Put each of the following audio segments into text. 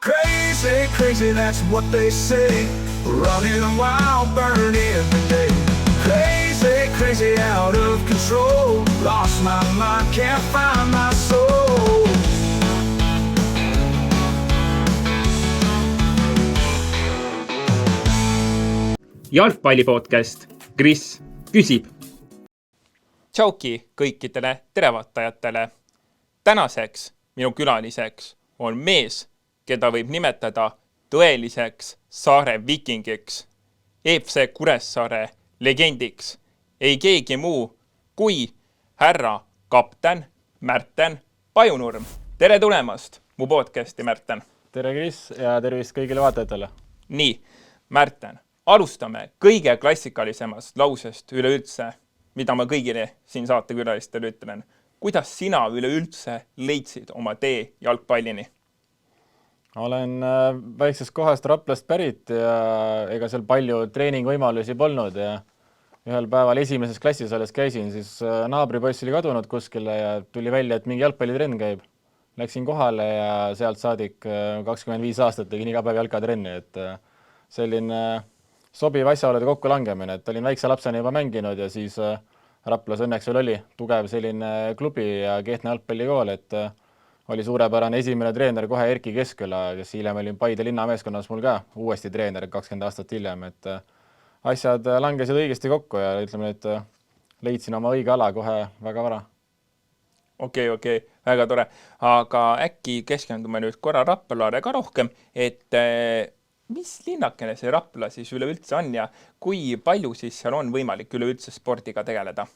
Crazy, crazy, that's what they say. Running wild, burning every day. Crazy, crazy, out of control. Lost my mind, can't find my soul. Jalgpallipodcast. Kris küsib. Tšauki kõikidele terevaatajatele. Tänaseks minu külaliseks on mees, keda võib nimetada tõeliseks Saare vikingiks, EFC Kuressaare legendiks, ei keegi muu kui härra kapten Märten Pajunurm. Tere tulemast mu podcasti, Märten. Tere, Kris, ja tervist kõigile vaatajatele. Nii, Märten, alustame kõige klassikalisemast lausest üleüldse, mida ma kõigile siin saatekülalistele ütlen. Kuidas sina üleüldse leidsid oma tee jalgpallini? Olen väiksest kohast Raplast pärit ja ega seal palju treeningvõimalusi polnud ja ühel päeval esimeses klassis alles käisin, siis naabripoiss oli kadunud kuskile ja tuli välja, et mingi jalgpallitrenn käib. Läksin kohale ja sealt saadik 25 aastat tegin iga päev jalkatrenni, et selline sobiv asjaolude kokku langemine, et olin väikse lapsena juba mänginud ja siis Raplas õnneks veel oli tugev selline klubi ja Kehtna jalgpallikool, et oli suurepärane esimene treener kohe Erki Keskküla, kes hiljem oli Paide linnameeskonnas mul ka uuesti treener 20 aastat hiljem, et asjad langesid õigesti kokku ja ütleme, et leidsin oma õige ala kohe väga vara. Okei, väga tore. Aga äkki keskendume nüüd korra Raplale ka rohkem, et mis linnakene see Rapla siis üleüldse on ja kui palju siis seal on võimalik üleüldse spordiga tegeleda?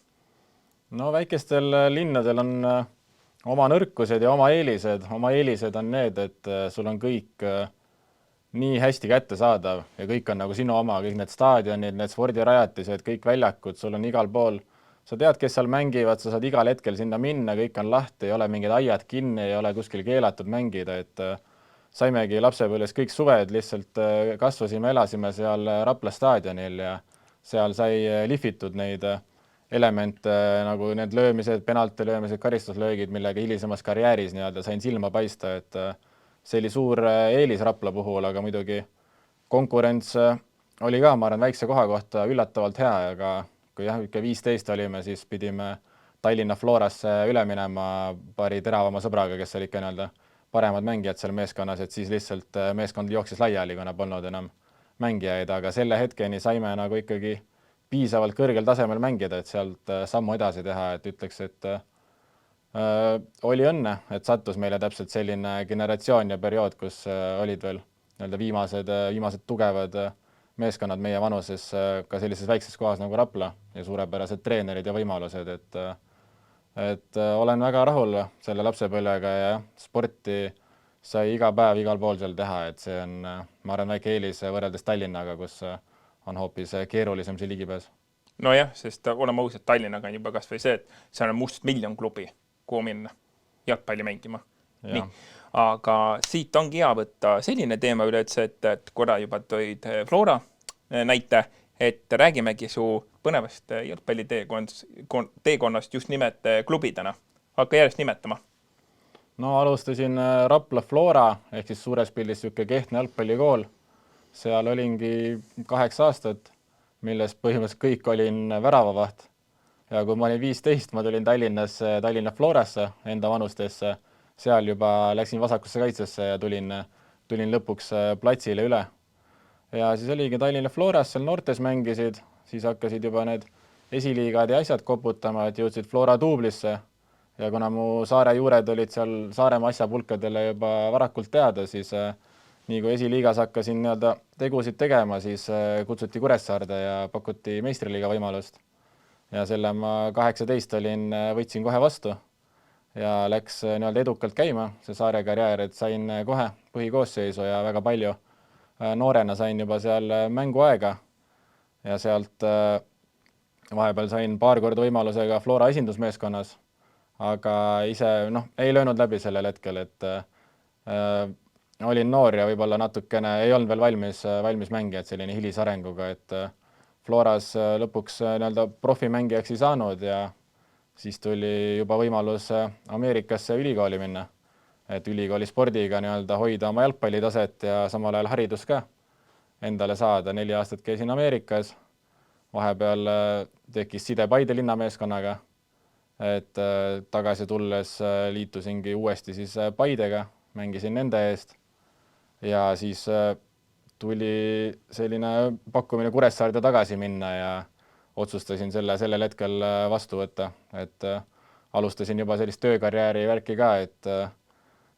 No väikestel linnadel on oma nõrkused ja oma eelised. Oma eelised on need, et sul on kõik nii hästi kättesaadav ja kõik on nagu sinu oma, kõik need staadionid, need spordirajatised, kõik väljakud, sul on igal pool. Sa tead, kes seal mängivad, sa saad igal hetkel sinna minna, kõik on lahti, ei ole mingid aiad kinni, ei ole kuskil keelatud mängida, et saimegi lapsepõlves kõik suved, lihtsalt kasvasime, elasime seal Rapla staadionil ja seal sai lihvitud neid elemente nagu need löömised, penalti löömised, karistuslöögid, millega hilisemas karjääris sain silma paista, et see oli suur eelis Rapla puhul, aga muidugi konkurents oli ka, ma arvan, väikse koha kohta üllatavalt hea, aga kui ikka 15 olime, siis pidime Tallinna Florasse üle minema paari teravama sõbraga, kes oli ikka paremad mängijad seal meeskonnas, et siis lihtsalt meeskond jooksis laiali, kuna polnud enam mängijaid, aga selle hetkeni saime nagu ikkagi piisavalt kõrgel tasemel mängida, et sealt sammu edasi teha, et ütleks, et oli õnne, et sattus meile täpselt selline generatsioon ja periood, kus olid veel viimased tugevad meeskonnad meie vanuses ka sellises väikses kohas nagu Rapla ja suurepärased treenerid ja võimalused, et olen väga rahul selle lapsepõlvega ja sporti sai iga päev igal pool seal teha, et see on, ma arvan, väike eelis võrreldes Tallinnaga, kus on hoopis keerulisem see ligipääs. No jah, sest oleme ausad, Tallinnaga on juba kas või see, et seal on Must Miljon klubi, kuhu minna jalgpalli mängima. Nii. Aga siit ongi hea võtta selline teema üleüldse, et korra juba tõid Flora näite, et räägimegi su põnevast jalgpalliteekonnast just nimelt klubidena. Hakka järjest nimetama. No alustasin Rapla Flora, ehk siis suures pildis Kehtna jalgpallikool. Seal olingi 8 aastat, milles põhimõtteliselt kõik olin väravavaht. Ja kui ma olin 15, ma tulin Tallinna Florasse enda vanustesse. Seal juba läksin vasakusse kaitsesse ja tulin lõpuks platsile üle. Ja siis oligi Tallinna Floras, seal noortes mängisid, siis hakkasid juba need esiliigad ja asjad koputama, et jõudsid Flora duublisse. Ja kuna mu Saare juured olid seal Saaremaa asjapulkadele juba varakult teada, siis nii kui esiliigas hakkasin tegusid tegema, siis kutsuti Kuressaarde ja pakuti meistriliiga võimalust. Ja selle ma 18 võtsin kohe vastu ja läks edukalt käima see Saare karjäär, et sain kohe põhikoosseisu ja väga palju noorena sain juba seal mänguaega ja sealt vahepeal sain paar korda võimalusega Flora esindusmeeskonnas, aga ise ei löönud läbi sellel hetkel, et olin noor ja võib-olla natukene ei olnud veel valmis mängijad selline hilisarenguga, et Floras lõpuks profimängijaks ei saanud ja siis tuli juba võimalus Ameerikasse ülikooli minna. et ülikooli spordiga nii-öelda hoida oma jalgpallitaset ja samal ajal haridus ka endale saada. 4 aastat käisin Ameerikas, vahepeal tekkis side Paide linnameeskonnaga, et tagasi tulles liitusingi uuesti siis Paidega, mängisin nende eest ja siis tuli selline pakkumine Kuressaarde tagasi minna ja otsustasin sellel hetkel vastu võtta, et alustasin juba sellist töökarjääri värki ka, et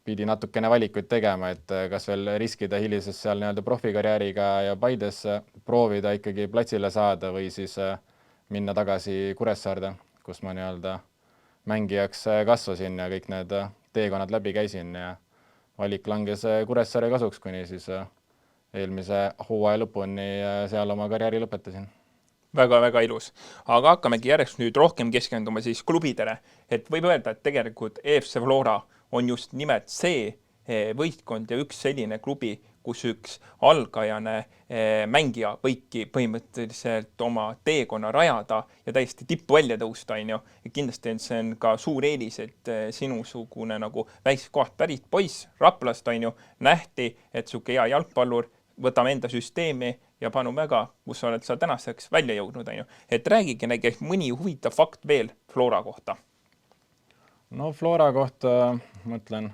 pidi natukene valikuid tegema, et kas veel riskida hilises seal nii-öelda profikarjääriga ja Paides proovida ikkagi platsile saada või siis minna tagasi Kuressaarde, kus ma nii-öelda mängijaks kasvasin ja kõik need teekonnad läbi käisin ja valik langes Kuressaare kasuks, kuni siis eelmise hooaja lõpuni seal oma karjääri lõpetasin. Väga-väga ilus. Aga hakkamegi järjest nüüd rohkem keskenduma siis klubidele, et võib öelda, et tegelikult EFC Flora on just nimelt see võistkond ja üks selline klubi, kus üks algajane mängija võibki põhimõtteliselt oma teekonna rajada ja täiesti tippu välja tõusta, on ju. Ja kindlasti see on ka suur eelis, et sinusugune nagu väiksest kohast pärit poiss Raplast, on ju, nähti, et suke hea jalgpallur, võtame enda süsteemi ja panun väga, kus sa oled sa tänaseks välja jõudnud, on ju. Et räägigi näiteks mõni huvitav fakt veel Flora kohta. No Flora kohta mõtlen,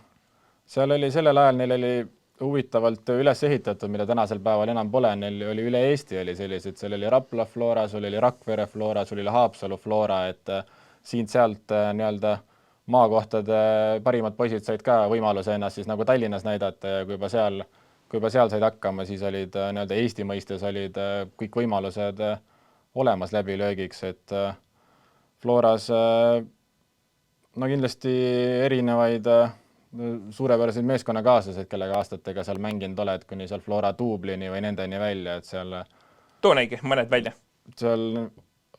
seal oli sellel ajal, neil oli huvitavalt üles ehitatud, mida tänasel päeval enam pole, neil oli üle Eesti oli sellised, seal oli Rapla Flora, sul oli Rakvere Flora, sul oli Haapsalu Flora, et siit-sealt nii-öelda maakohtade parimad poisid said ka võimaluse ennast siis nagu Tallinnas näidata ja kui juba seal said hakkama, siis olid nii-öelda Eesti mõistes olid kõik võimalused olemas läbilöögiks, et Floras no kindlasti erinevaid suurepäraseid meeskonnakaaslased, kellega aastatega seal mänginud oled, kuni seal Flora Dublini või nendeni välja, et seal Too näigi mõned välja. Seal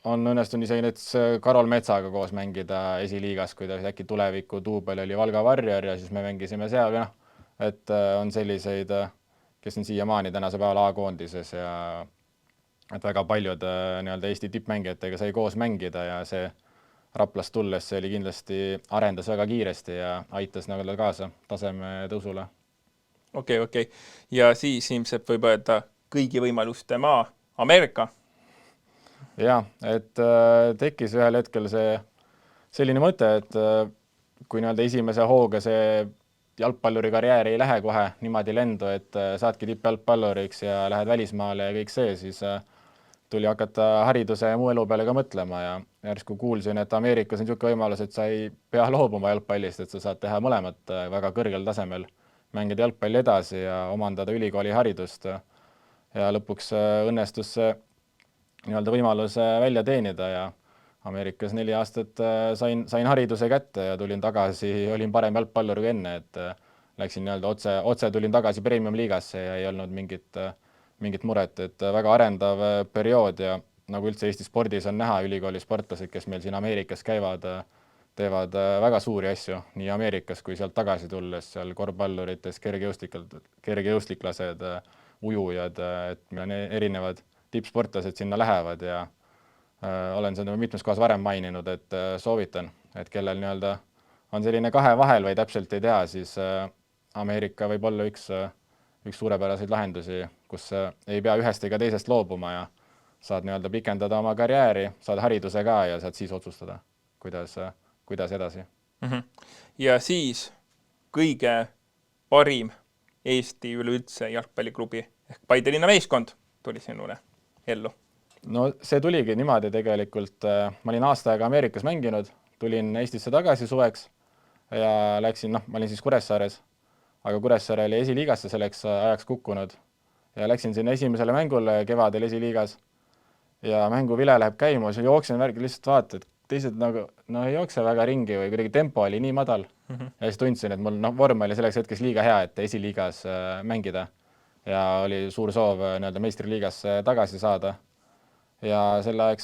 on õnnestunud isegi näiteks Karol Metsaga koos mängida esiliigas, kui ta äkki tuleviku duubel oli Valga Warrior ja siis me mängisime seal, et on selliseid, kes on siiamaani tänase päeval A-koondises ja et väga paljud nii-öelda Eesti tippmängijatega sai koos mängida ja see Raplast tulles see oli kindlasti arendas väga kiiresti ja aitas nagu kaasa taseme tõusule. Okei. Ja siis ilmselt võib öelda kõigi võimaluste maa Ameerika. Ja, et tekkis ühel hetkel see selline mõte, et kui nii-öelda esimese hooga see jalgpalluri karjäär ei lähe kohe niimoodi lendu, et saadki tippjalgpalluriks ja lähed välismaale ja kõik see, siis tuli hakata hariduse ja muu elu peale ka mõtlema ja järsku kuulsin, et Ameerikas on niisugune võimalus, et sa ei pea loobuma jalgpallist, et sa saad teha mõlemat väga kõrgel tasemel, mängida jalgpalli edasi ja omandada ülikooli haridust ja lõpuks õnnestus nii-öelda võimaluse välja teenida ja Ameerikas 4 aastat sain hariduse kätte ja tulin tagasi, olin parem jalgpallur kui enne, et läksin nii-öelda otse tulin tagasi Premium liigasse ja ei olnud mingit muret, et väga arendav periood ja nagu üldse Eesti spordis on näha, ülikooli sportlased, kes meil siin Ameerikas käivad, teevad väga suuri asju, nii Ameerikas kui sealt tagasi tulles, seal korvpallurites, kergejõustiklased, ujujad, et meil on erinevad tippsportlased sinna lähevad ja olen seda mitmes kohas varem maininud, et soovitan, et kellel nii-öelda on selline kahe vahel või täpselt ei tea, siis Ameerika võib olla üks suurepäraseid lahendusi, kus ei pea ühest ega teisest loobuma ja saad nii-öelda pikendada oma karjääri, saad hariduse ka ja saad siis otsustada, kuidas edasi. Ja siis kõige parim Eesti üleüldse jalgpalliklubi ehk Paide linnameeskond tuli sinule ellu. No see tuligi niimoodi tegelikult. Ma olin aasta aega Ameerikas mänginud, tulin Eestisse tagasi suveks ja läksin, ma olin siis Kuressaares, aga Kuressaare oli esiliigasse selleks ajaks kukkunud ja läksin sinna esimesele mängule kevadel esiliigas ja mänguvile läheb käima, siis jooksen värgi, lihtsalt vaata, et teised nagu ei jookse väga ringi või kuidagi tempo oli nii madal ja siis tundsin, et mul vorm oli selleks hetkes liiga hea, et esiliigas mängida ja oli suur soov nii-öelda meistriliigas tagasi saada. Ja selle aeg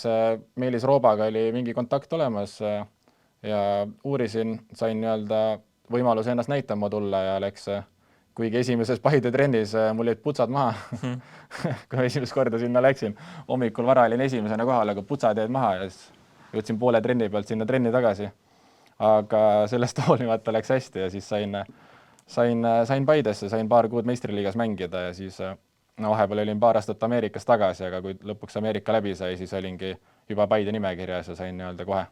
Meelis Roobaga oli mingi kontakt olemas ja uurisin, sain nii-öelda võimaluse ennast näitama tulla ja läks, kuigi esimeses Paide trennis mul jäid putsad maha, kui esimest korda sinna läksin. Hommikul vara olin esimesena kohal, aga putsad jäid maha ja siis jõudsin poole trenni pealt sinna trenni tagasi. Aga sellest hoolimata läks hästi ja siis sain sain Paidesse, sain paar kuud meistriliigas mängida ja siis no vahepeal olin paar aastat Ameerikas tagasi, aga kui lõpuks Ameerika läbi sai, siis olingi juba Paide nimekirjas ja sain nii-öelda kohe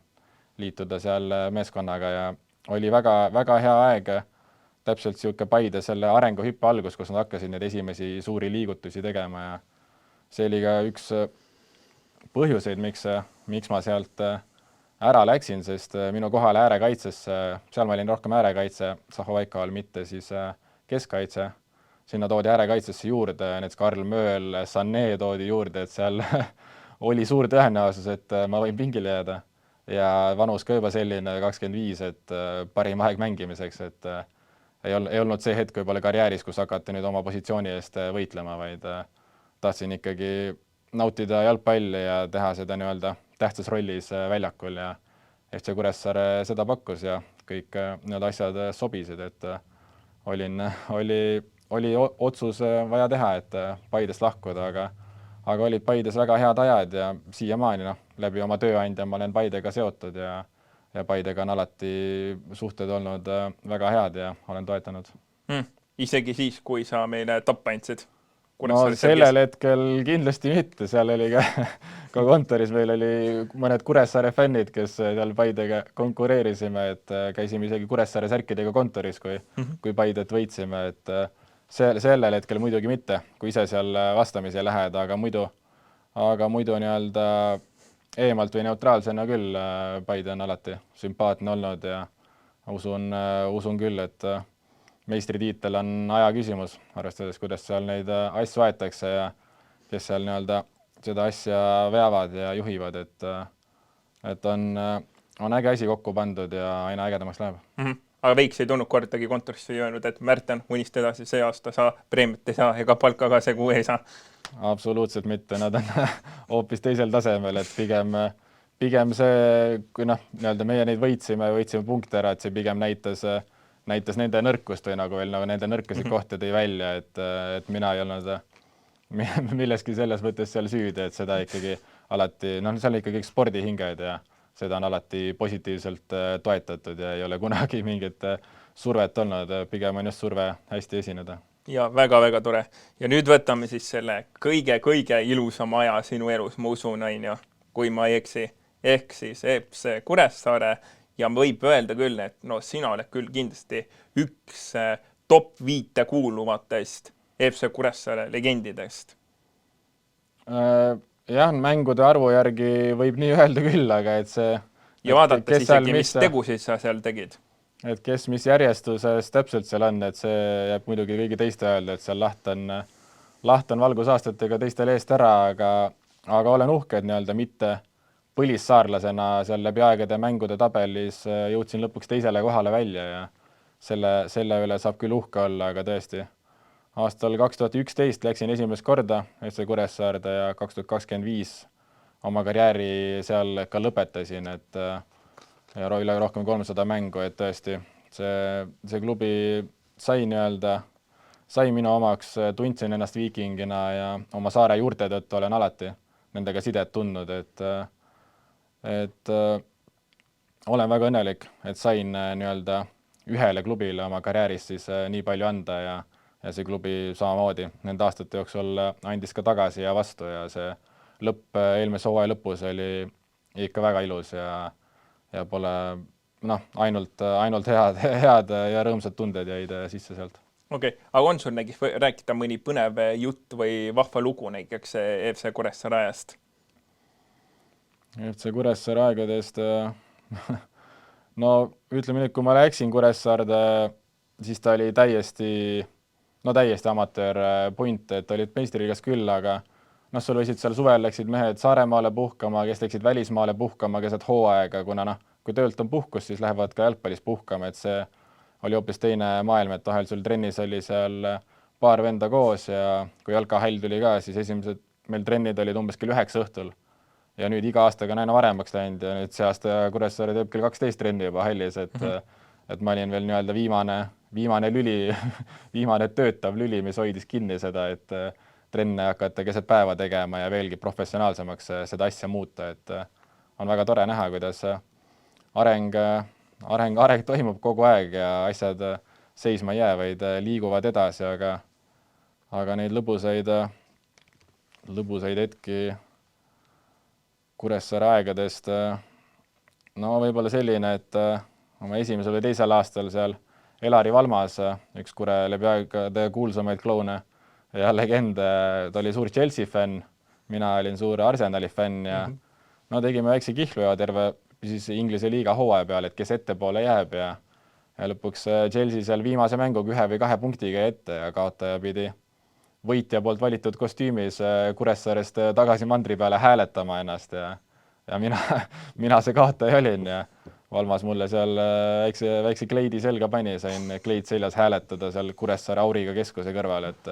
liituda seal meeskonnaga ja oli väga, väga hea aeg, täpselt sihuke Paide selle arenguhüppe algus, kus nad hakkasid neid esimesi suuri liigutusi tegema ja see oli ka üks põhjuseid, miks ma sealt ära läksin, sest minu kohale äärekaitsesse, seal ma olin rohkem äärekaitse, Zahovaikal mitte siis keskkaitse, sinna toodi äärekaitsesse juurde, näiteks Karl Mööl, Sané toodi juurde, et seal oli suur tõenäosus, et ma võin pingile jääda ja vanus ka juba selline 25, et parim aeg mängimiseks, et ei olnud see hetk võib-olla karjääris, kus hakati nüüd oma positsiooni eest võitlema, vaid tahtsin ikkagi nautida jalgpalli ja teha seda nii-öelda tähtsas rollis väljakul ja FC Kuressaare seda pakkus ja kõik need asjad sobisid, et oli otsus vaja teha, et Paidest lahkuda, aga olid Paides väga head ajad ja siiamaani läbi oma tööandja ma olen Paidega seotud ja Paidega on alati suhted olnud väga head ja olen toetanud. Isegi siis, kui sa meile tappa andsid? No sellel hetkel kindlasti mitte, seal oli ka kontoris meil oli mõned Kuressaare fännid, kes seal Paidega konkureerisime, et käisime isegi Kuressaare särkidega kontoris, kui Paidet võitsime, et sellel hetkel muidugi mitte, kui ise seal vastamisi lähed, aga muidu nii-öelda eemalt või neutraalsena küll Paide on alati sümpaatne olnud ja usun küll, et meistritiitel on aja küsimus, arvestades, kuidas seal neid asju aetakse ja kes seal nii-öelda seda asja veavad ja juhivad, et on äge asi kokku pandud ja aina ägedamaks läheb. Aga Veiks ei tulnud kordagi kontorisse ja öelnud, et Märten, unist edasi see aasta sa preemiat ei saa ega palka ka see kuu ei saa? Absoluutselt mitte, nad on hoopis teisel tasemel, et pigem see, kui nii-öelda meie neid võitsime punkte ära, et see pigem näitas nende nõrkust või nagu veel nende nõrkusi kohta tõi välja, et mina ei olnud milleski selles mõttes seal süüdi, et seda ikkagi alati, seal on ikkagi spordihinged ja seda on alati positiivselt toetatud ja ei ole kunagi mingit survet olnud, pigem on just surve hästi esineda. Ja väga-väga tore. Ja nüüd võtame siis selle kõige ilusama aja sinu elus, ma usun, kui ma ei eksi, ehk siis FC Kuressaare ja võib öelda küll, et sina oled küll kindlasti üks top 5 kuuluvatest FC Kuressaare legendidest. Jah, mängude arvu järgi võib nii öelda küll, aga et see... Ja vaadates isegi, mis tegusid sa seal tegid. Et kes mis järjestuses täpselt seal on, et see jääb muidugi kõigi teiste öelda, et seal laht on valgusaastatega teistel eest ära, aga olen uhke, et nii-öelda mitte põlissaarlasena seal läbi aegade mängude tabelis jõudsin lõpuks teisele kohale välja ja selle üle saab küll uhke olla, aga tõesti. Aastal 2011 läksin esimest korda FC Kuressaarde ja 2025 oma karjääri seal ka lõpetasin, et üle rohkem 300 mängu, et tõesti see klubi sai minu omaks, tundsin ennast viikingina ja oma saare juurte tõttu olen alati nendega sidet tundnud, et olen väga õnnelik, et sain nii-öelda ühele klubile oma karjääris siis nii palju anda ja see klubi samamoodi nende aastate jooksul andis ka tagasi ja vastu ja see lõpp eelmise hooaja lõpus oli ikka väga ilus ja pole ainult head ja rõõmsad tunded jäid sisse sealt. Okei, aga on sul rääkida mõni põnev jutt või vahva lugu näiteks FC Kuressaare ajast? FC Kuressaare aegadest, ütleme nüüd, kui ma läksin Kuressaarde, siis ta oli täiesti amatöörpunt, et olid meistriliigas küll, aga sul võisid seal suvel läksid mehed Saaremaale puhkama, kes läksid välismaale puhkama keset hooaega, kuna kui töölt on puhkus, siis lähevad ka jalgpallis puhkama, et see oli hoopis teine maailm, et vahel sul trennis oli seal paar venda koos ja kui jalkahall tuli ka, siis esimesed meil trennid olid umbes kell 9 õhtul ja nüüd iga aastaga on aina varemaks läinud ja nüüd see aasta Kuressaare teeb kell 12 trenni juba hallis, et ma olin veel nii-öelda viimane lüli, viimane töötav lüli, mis hoidis kinni seda, et trenne hakata keset päeva tegema ja veelgi professionaalsemaks seda asja muuta, et on väga tore näha, kuidas areng toimub kogu aeg ja asjad seisma ei jää, vaid liiguvad edasi, aga neid lõbusaid hetki Kuressaare aegadest, no võib-olla selline, et oma esimesel või teisel aastal seal Elari Valmas, üks Kure läbi aegade kuulsamaid kloune ja legend, ta oli suur Chelsea fänn, mina olin suur Arsenali fänn ja no tegime väikse kihlu ja terve siis Inglise liiga hooaja peal, et kes ettepoole jääb ja lõpuks Chelsea seal viimase mänguga 1 või 2 punktiga ette ja kaotaja pidi võitja poolt valitud kostüümis Kuressaarest tagasi mandri peale hääletama ennast ja mina see kaotaja olin ja Valmas mulle seal väikse kleidi selga pani, sain kleid seljas hääletada seal Kuressaare Auriga keskuse kõrval, et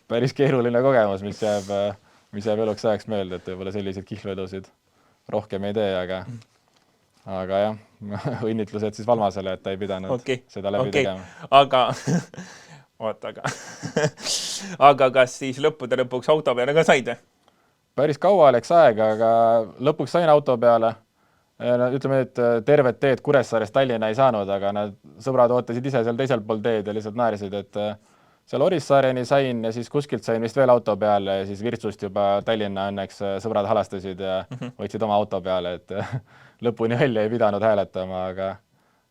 päris keeruline kogemus, mis jääb eluks ajaks meelde, et võib-olla selliseid kihluedusid rohkem ei tee, aga jah, õnnitlused siis Valmasele, et ta ei pidanud seda läbi tegema. Aga kas siis lõppude lõpuks auto peale ka said? Päris kaua läks aega, aga lõpuks sain auto peale. Ütleme, et tervet teed Kuressaarest Tallinna ei saanud, aga nad sõbrad ootasid ise seal teisel pool teed ja lihtsalt naersid, et seal Orissaareni sain ja siis kuskilt sain vist veel auto peale ja siis Virtsust juba Tallinna õnneks sõbrad halastasid ja võtsid oma auto peale, et lõpuni välja ei pidanud hääletama,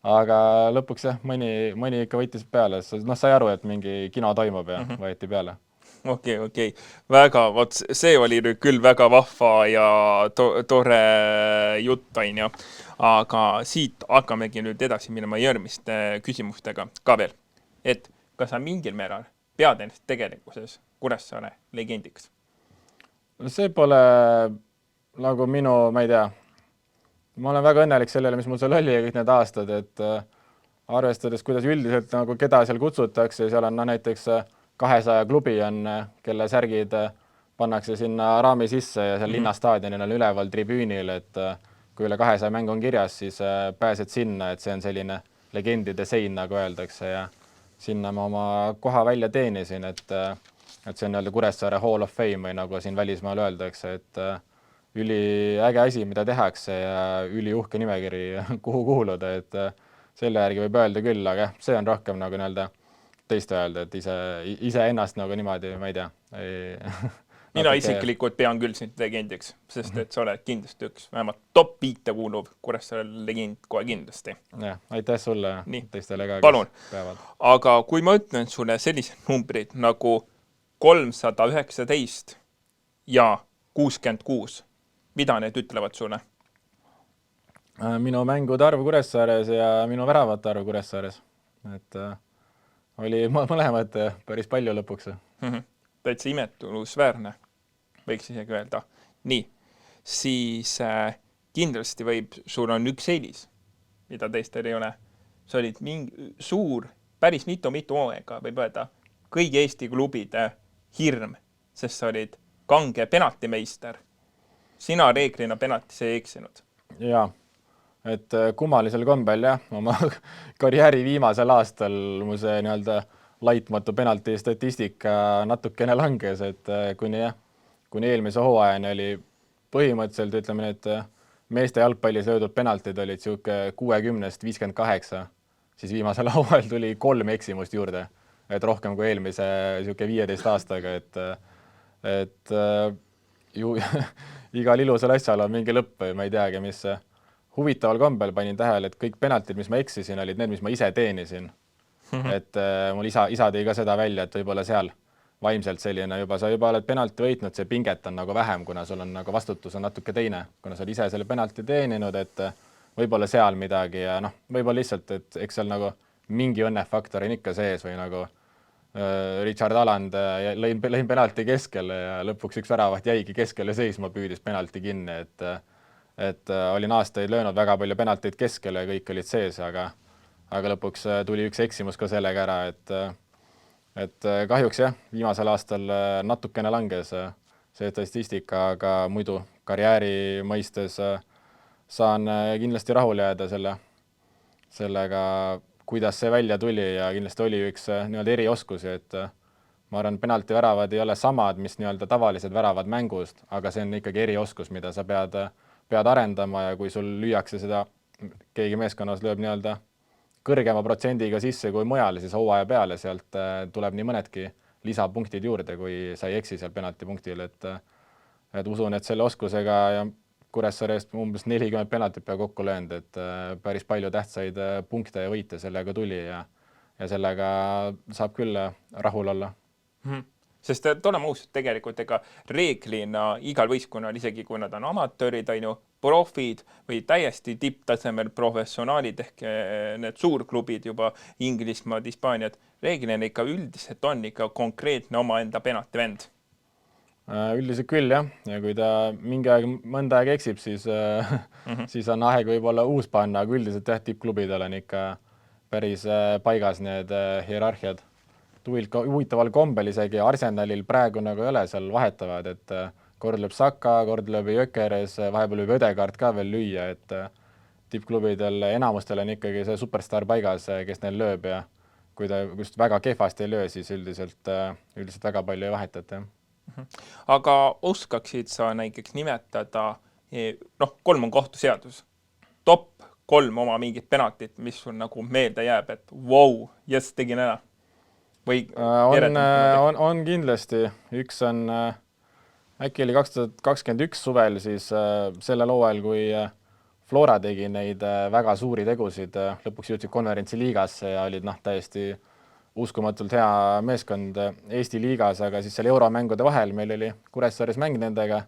aga lõpuks jah, mõni ikka võttis peale. No sai aru, et mingi kino toimub ja võeti peale. Okei. Väga, see oli nüüd küll väga vahva ja tore jutt, on ju. Aga siit hakkamegi nüüd edasi minema järgmiste küsimustega ka veel. Et kas sa mingil määral pead ennast tegelikkuses Kuressaare legendiks? See pole nagu minu, ma ei tea, ma olen väga õnnelik sellele, mis mul seal oli kõik need aastad, et arvestades, kuidas üldiselt nagu keda seal kutsutakse, seal on näiteks 200 klubi on, kelle särgid pannakse sinna raami sisse ja seal linnastaadionil on üleval tribüünil, et kui üle 200 mäng on kirjas, siis pääsed sinna, et see on selline legendide sein, nagu öeldakse ja sinna ma oma koha välja teenisin, et see on Kuressaare Hall of Fame või nagu siin välismaal öeldakse, et üliäge asi, mida tehakse ja üliuhke nimekiri, kuhu kuuluda, et selle järgi võib öelda küll, aga see on rohkem nagu teiste öelda, et ise ennast nagu niimoodi, ma ei tea. Mina isiklikult pean küll sind legendiks, sest et sa oled kindlasti üks vähemalt top 5 kuuluv Kuressaare legend kohe kindlasti. Jah, aitäh sulle teistele ka, palun. Aga kui ma ütlen sulle sellised numbrid nagu 319 ja 66, mida need ütlevad sulle? Minu mängude arv Kuressaares ja minu väravate arv Kuressaares. Et oli mõlemad päris palju lõpuks. Täitsa imetulusväärne, võiks isegi öelda. Nii, siis kindlasti sul on üks eelis, mida teistel ei ole. Sa olid suur, päris mitu aega, võib öelda, kõigi Eesti klubide hirm, sest sa olid kange penaltimeister. Sina reeglina penaltis ei eksinud. Jaa. Et kummalisel kombel jah, oma karjääri viimasel aastal mu see laitmatu penalti statistika natukene langes, et kuni eelmise hooajani oli põhimõtteliselt, ütleme, et meeste jalgpallis löödud penaltid olid 60-st 58, siis viimasel hooajal tuli 3 eksimust juurde, et rohkem kui eelmise 15 aastaga, et igal ilusal asjal on mingi lõpp või ma ei teagi, mis huvitaval kombel panin tähele, et kõik penaltid, mis ma eksisin, olid need, mis ma ise teenisin. Et mul isa tõi ka seda välja, et võib-olla seal vaimselt selline sa juba oled penalti võitnud, see pinget on nagu vähem, kuna sul on nagu vastutus on natuke teine, kuna sa oled ise selle penalti teeninud, et võib-olla seal midagi ja võib-olla lihtsalt, et eks seal nagu mingi õnnefaktor on ikka sees või nagu Richard Aland lõin penalti keskele ja lõpuks üks väravat jäigi keskele seisma, püüdis penalti kinni, et olin aastaid löönud väga palju penalteid keskele ja kõik olid sees, aga lõpuks tuli üks eksimus ka sellega ära, et kahjuks jah, viimasel aastal natukene langes see statistika, aga muidu karjääri mõistes saan kindlasti rahule jääda sellega, kuidas see välja tuli ja kindlasti oli üks erioskusi, et ma arvan, penaltiväravad ei ole samad, mis tavalised väravad mängust, aga see on ikkagi erioskus, mida sa pead arendama ja kui sul lüüakse seda, keegi meeskonnas lööb kõrgema protsendiga sisse kui mujal, siis hooaja peale sealt tuleb nii mõnedki lisapunktid juurde, kui sa ei eksi seal penaltipunktil, et usun, et selle oskusega ja Kuressaare eest umbes 40 penaltit pea kokku löönud, et päris palju tähtsaid punkte ja võite sellega tuli ja sellega saab küll rahul olla. Sest oleme ausad, tegelikult ega reeglina igal võistkonnal, isegi kui nad on amatöörid, profid või täiesti tipptasemel professionaalid ehk need suurklubid juba Inglismaad, Hispaaniad, reeglina ikka üldiselt on ikka konkreetne omaenda penaltivend. Üldiselt küll, jah. Ja kui ta mõnda aeg eksib, siis, siis on aeg võib-olla uus panna, aga üldiselt jah, tippklubidel on ikka päris paigas need hierarhiad. Huvitaval kombel isegi Arsenalil praegu nagu ei ole, seal vahetavad, et kord lööb Saka, kord lööb Jökeres, vahepeal võib Ödegaard ka veel lüüa, et tippklubidel enamustel on ikkagi see superstar paigas, kes neil lööb ja kui ta just väga kehvasti ei löö, siis üldiselt väga palju ei vahetata. Aga oskaksid sa näiteks nimetada, 3 on kohtuseadus, top 3 oma mingit penaltit, mis sul nagu meelde jääb, et wow, jess, tegin ära? Või on kindlasti. Üks on, äkki oli 2021 suvel, siis sellel hooajal, kui Flora tegi neid väga suuri tegusid, lõpuks jõudsid konverentsi liigasse ja olid täiesti uskumatult hea meeskond Eesti liigas, aga siis seal euromängude vahel meil oli Kuressaares mäng nendega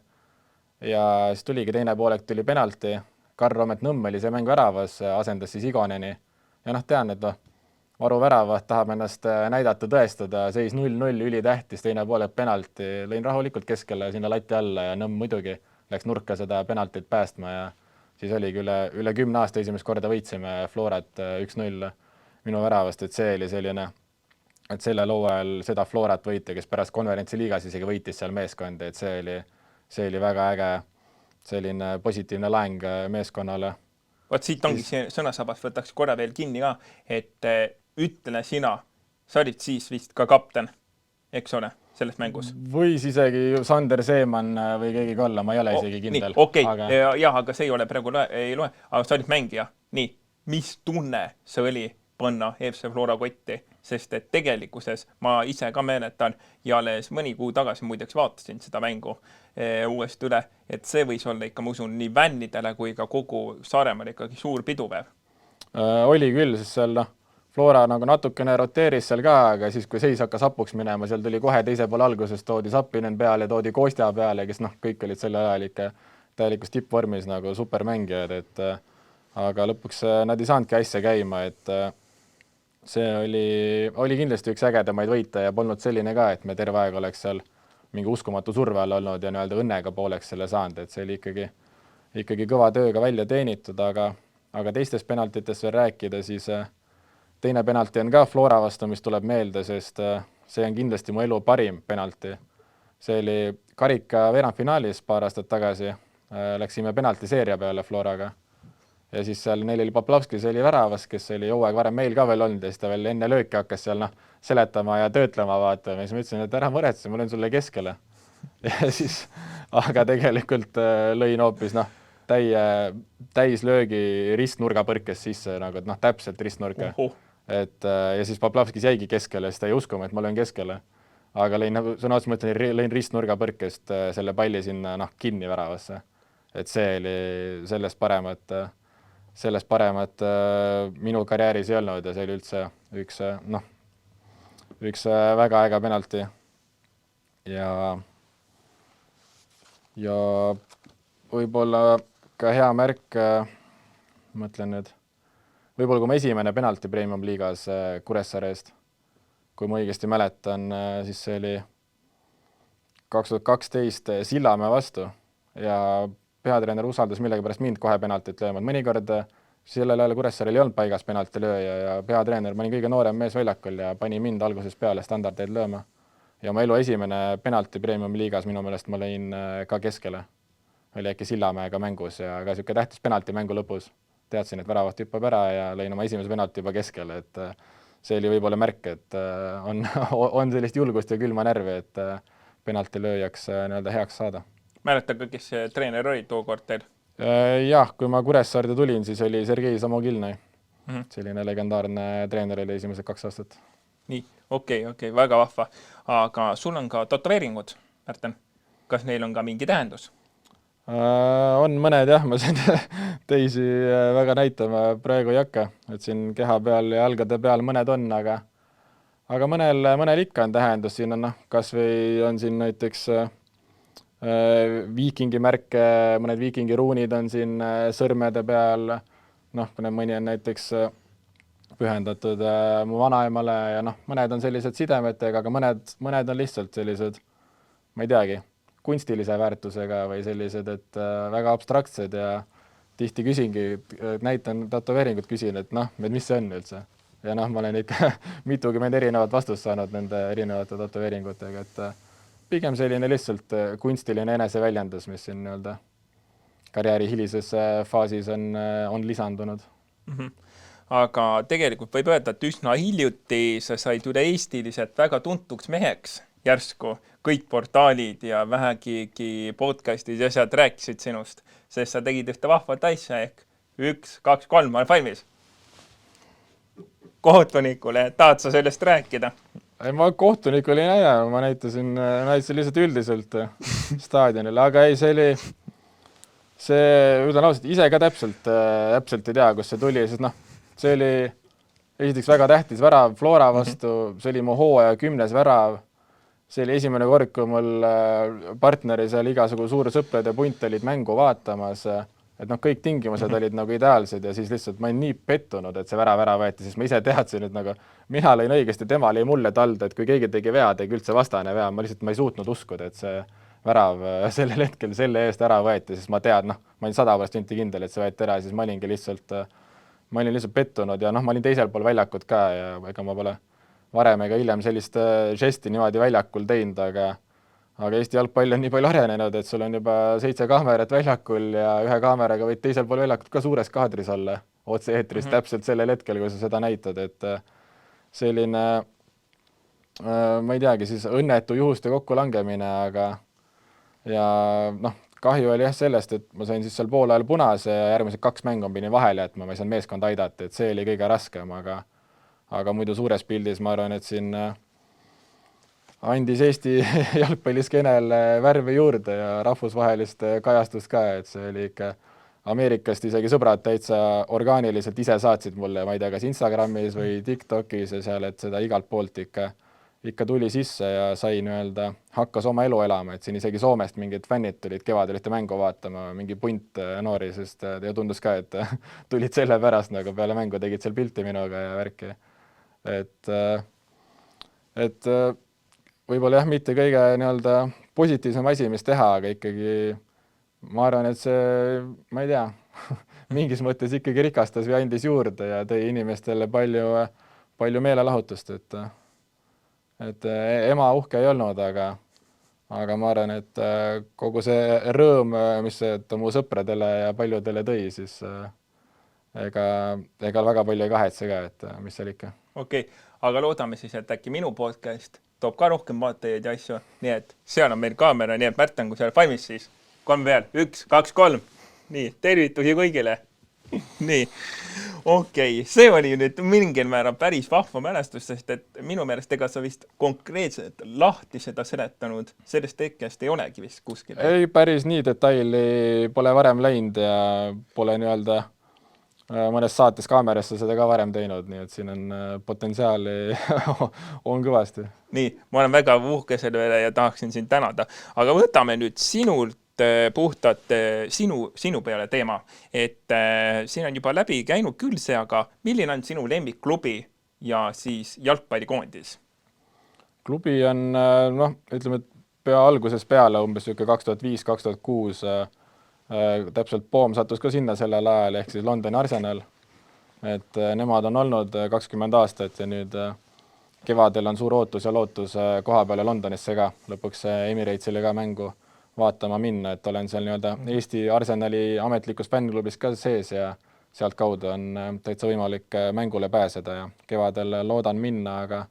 ja siis tuligi teine poolek, tuli penalti. Karl-Romet Nõmm oli see mäng väravas, asendas siis Igoneni ja tean, et Varu värava tahab ennast näidata, tõestada, seis 0-0, ülitähtis, teine poolek penalti, lõin rahulikult keskele sinna lati alla ja Nõmm muidugi läks nurka seda penaltit päästma ja siis oligi üle 10 aasta esimest korda võitsime Florat 1-0 minu väravast, et see oli selline, et sellel hooajal seda Florat võita, kes pärast konverentsi liigas isegi võitis seal meeskonda, et see oli väga äge selline positiivne laeng meeskonnale. Vaat siit ongi see sõnasabas, võtaks korra veel kinni ka, et ütle sina, sa olid siis vist ka kapten, eks ole, selles mängus? Võis isegi Sander Seeman või keegi olla, ma ei ole isegi kindel. Okei, aga see ei ole praegu ei loe, aga sa olid mängija. Nii, mis tunne see oli panna FC Flora kotti? Sest et tegelikkuses ma ise ka meenetan ja alles mõni kuu tagasi muideks vaatasin seda mängu uuesti üle, et see võis olla ikka, ma usun, nii vännidele kui ka kogu Saaremaal ikkagi suur pidupäev. Oli küll, sest seal Flora nagu natukene roteeris seal ka, aga siis kui seis hakkas hapuks minema, seal tuli kohe teise poole alguses, toodi Zappinen peale, toodi Kostja peale, kes kõik olid selle ajal ikka täielikus tippvormis nagu supermängijad, et aga lõpuks nad ei saanudki asja käima, et see oli kindlasti üks ägedamaid võite ja polnud selline ka, et me terve aeg oleks seal mingi uskumatu surve all olnud ja õnnega pooleks selle saanud, et see oli ikkagi kõva tööga välja teenitud, aga teistest penaltitest veel rääkida, siis teine penalti on ka Flora vastu, mis tuleb meelde, sest see on kindlasti mu elu parim penalti. See oli karika veerandfinaalis paar aastat tagasi, läksime penaltiseeria peale Floraga ja siis seal neil oli Poplavski, see oli väravas, kes oli hooaeg varem meil ka veel olnud ja siis ta veel enne lööki hakkas seal seletama ja töötlema vaatama ja siis ma ütlesin, et ära muretse, ma löön sulle keskele. Ja siis, aga tegelikult lõin hoopis täislöögi ristnurga põrkes sisse, nagu, täpselt ristnurka. Ja siis Poplavskis jäigi keskele, siis ta ei uskuma, et ma löön keskele. Aga lõin ristnurga põrkest selle palli sinna kinni väravasse. Et see oli sellest paremat minu karjääris ei olnud ja see oli üldse üks väga äge penalti. Ja võib-olla ka hea märk, mõtlen nüüd, võib-olla kui ma esimene penalti Premium liigas Kuressaare eest, kui ma õigesti mäletan, siis see oli 2012 Sillamäe vastu ja peatreener usaldas millegipärast mind kohe penaltit lööma. Mõnikord sellel ajal Kuressaarel ei olnud paigas penaltilööja ja peatreener, ma olin kõige noorem mees väljakul ja pani mind algusest peale standardeid lööma. Ja oma elu esimene penalti Premium liigas minu meelest ma lõin ka keskele. Oli äkki Sillamäega mängus ja ka siuke tähtis penalti mängu lõpus. Teadsin, et väravat hüppab ära ja lõin oma esimese penalti juba keskele, et see oli võib-olla märk, et on sellist julgust ja külma närvi, et penalti lööjaks heaks saada. Mäletage, kes treener oli tookord teil? Jah, kui ma Kuressaarde tulin, siis oli Sergei Samogilnõi. selline legendaarne treener oli esimesed 2 aastat. Nii, okei, väga vahva. Aga sul on ka tätoveeringud, Märten. Kas neil on ka mingi tähendus? On mõned jah, ma siin teisi väga näitama praegu ei hakka, et siin keha peal ja jalgade peal mõned on, aga mõnel ikka on tähendus, siin on kas või on siin näiteks viikingi märke, mõned viikingi ruunid on siin sõrmede peal, mõni on näiteks pühendatud mu vanaemale ja mõned on sellised sidemetega, aga mõned on lihtsalt sellised, ma ei teagi, kunstilise väärtusega või sellised, et väga abstraktsed ja tihti küsingi, näitan tätoveeringut, küsin, et mis see on üldse. Ja ma olen ikka mitukümmend erinevat vastust saanud nende erinevate tätoveeringutega, et pigem selline lihtsalt kunstiline eneseväljendus, mis siin karjääri hilises faasis on lisandunud. Aga tegelikult võib öelda, et üsna hiljuti sa said üle-eestiliselt väga tuntuks meheks järsku. Kõik portaalid ja vähegi podcastid ja asjad rääkisid sinust, sest sa tegid ühte vahvat asja ehk 1, 2, 3, ma olen valmis. Kohtunikule, tahad sa sellest rääkida? Ma kohtunikul ei näe, ma näitasin lihtsalt üldiselt staadionil, aga ei, see ütlen ausalt, ise ka täpselt ei tea, kus see tuli, sest see oli esiteks väga tähtis värav Flora vastu, see oli mu hooaja 10. värav. See oli esimene kord, kui mul partneri seal igasugu suur sõprade punt olid mängu vaatamas, et kõik tingimused olid ideaalsed ja siis lihtsalt ma olin nii pettunud, et see värav ära võeti, siis ma ise teadsin, et mina lõin õigesti, tema lõi mulle talda, et kui keegi tegi vea, tegi üldse vastane vea, ma ei suutnud uskuda, et see värav sellel hetkel selle eest ära võeti, siis ma tead, ma olin 100% kindel, et see võeti ära, siis ma olin lihtsalt pettunud ja ma olin teisel pool väljakut ka ja ega ma pole varem ega hiljem sellist žesti niimoodi väljakul teinud, aga Eesti jalgpall on nii palju arenenud, et sul on juba 7 kaamerat väljakul ja 1 kaameraga võid teisel pool väljakut ka suures kaadris olla otse-eetris täpselt sellel hetkel, kui sa seda näitad, et selline, ma ei teagi, siis õnnetu juhuste kokkulangemine, aga ja kahju oli jah sellest, et ma sain siis seal poolajal punase ja järgmised 2 mängu pidin vahele jätma, ma ei saanud meeskond aidata, et see oli kõige raskem, aga muidu suures pildis ma arvan, et siin andis Eesti jalgpalliskenel värvi juurde ja rahvusvahelist kajastust ka, et see oli ikka Ameerikast isegi sõbrad täitsa orgaaniliselt ise saatsid mulle, ma ei tea, kas Instagramis või TikTokis ja seal, et seda igalt poolt ikka tuli sisse ja sai hakkas oma elu elama, et siin isegi Soomest mingid fännid tulid kevadel ühte mängu vaatama, mingi punt noori, sest ja tundus ka, et tulid selle pärast, peale mängu tegid seal pilti minuga ja värki. Et võib-olla jah, mitte kõige positiivsem asi, mis teha, aga ikkagi ma arvan, et see, ma ei tea, mingis mõttes ikkagi rikastas või andis juurde ja tõi inimestele palju meelelahutust, et ema uhke ei olnud, aga ma arvan, et kogu see rõõm, mis ta mu sõpradele ja paljudele tõi, siis ega väga palju ei kahetse ka, et mis seal ikka. Okei, aga loodame siis, et äkki minu podcast toob ka rohkem vaatajaid ja asju, nii et seal on meil kaamera, nii et Märten, kui seal valmis siis 3 veel, 1, 2, 3. Nii, tervitusi kõigile. Nii, okei, see oli nüüd mingil määral päris vahva mälestus, sest et minu meelest ega sa vist konkreetselt lahti seda seletanud, sellest tekkest ei olegi vist kuskil. Ei, päris nii detaili pole varem läinud ja pole mõnes saates kaamerasse seda ka varem teinud, nii et siin on potentsiaali on kõvasti. Nii, ma olen väga uhke selle üle ja tahaksin sind tänada, aga võtame nüüd sinult puhtalt sinu peale teema, et siin on juba läbi käinud küll see, aga milline on sinu lemmikklubi ja siis jalgpallikoondis? Klubi on, ütleme, pea alguses peale umbes 2005-2006 täpselt Poom sattus ka sinna sellel ajal, ehk siis Londoni Arsenal, et nemad on olnud 20 aastat ja nüüd kevadel on suur ootus ja lootus koha peale Londonisse ka, lõpuks Emiratesile ka mängu vaatama minna, et olen seal Eesti Arsenali ametlikus fännklubis ka sees ja sealt kaudu on täitsa võimalik mängule pääseda ja kevadel loodan minna, aga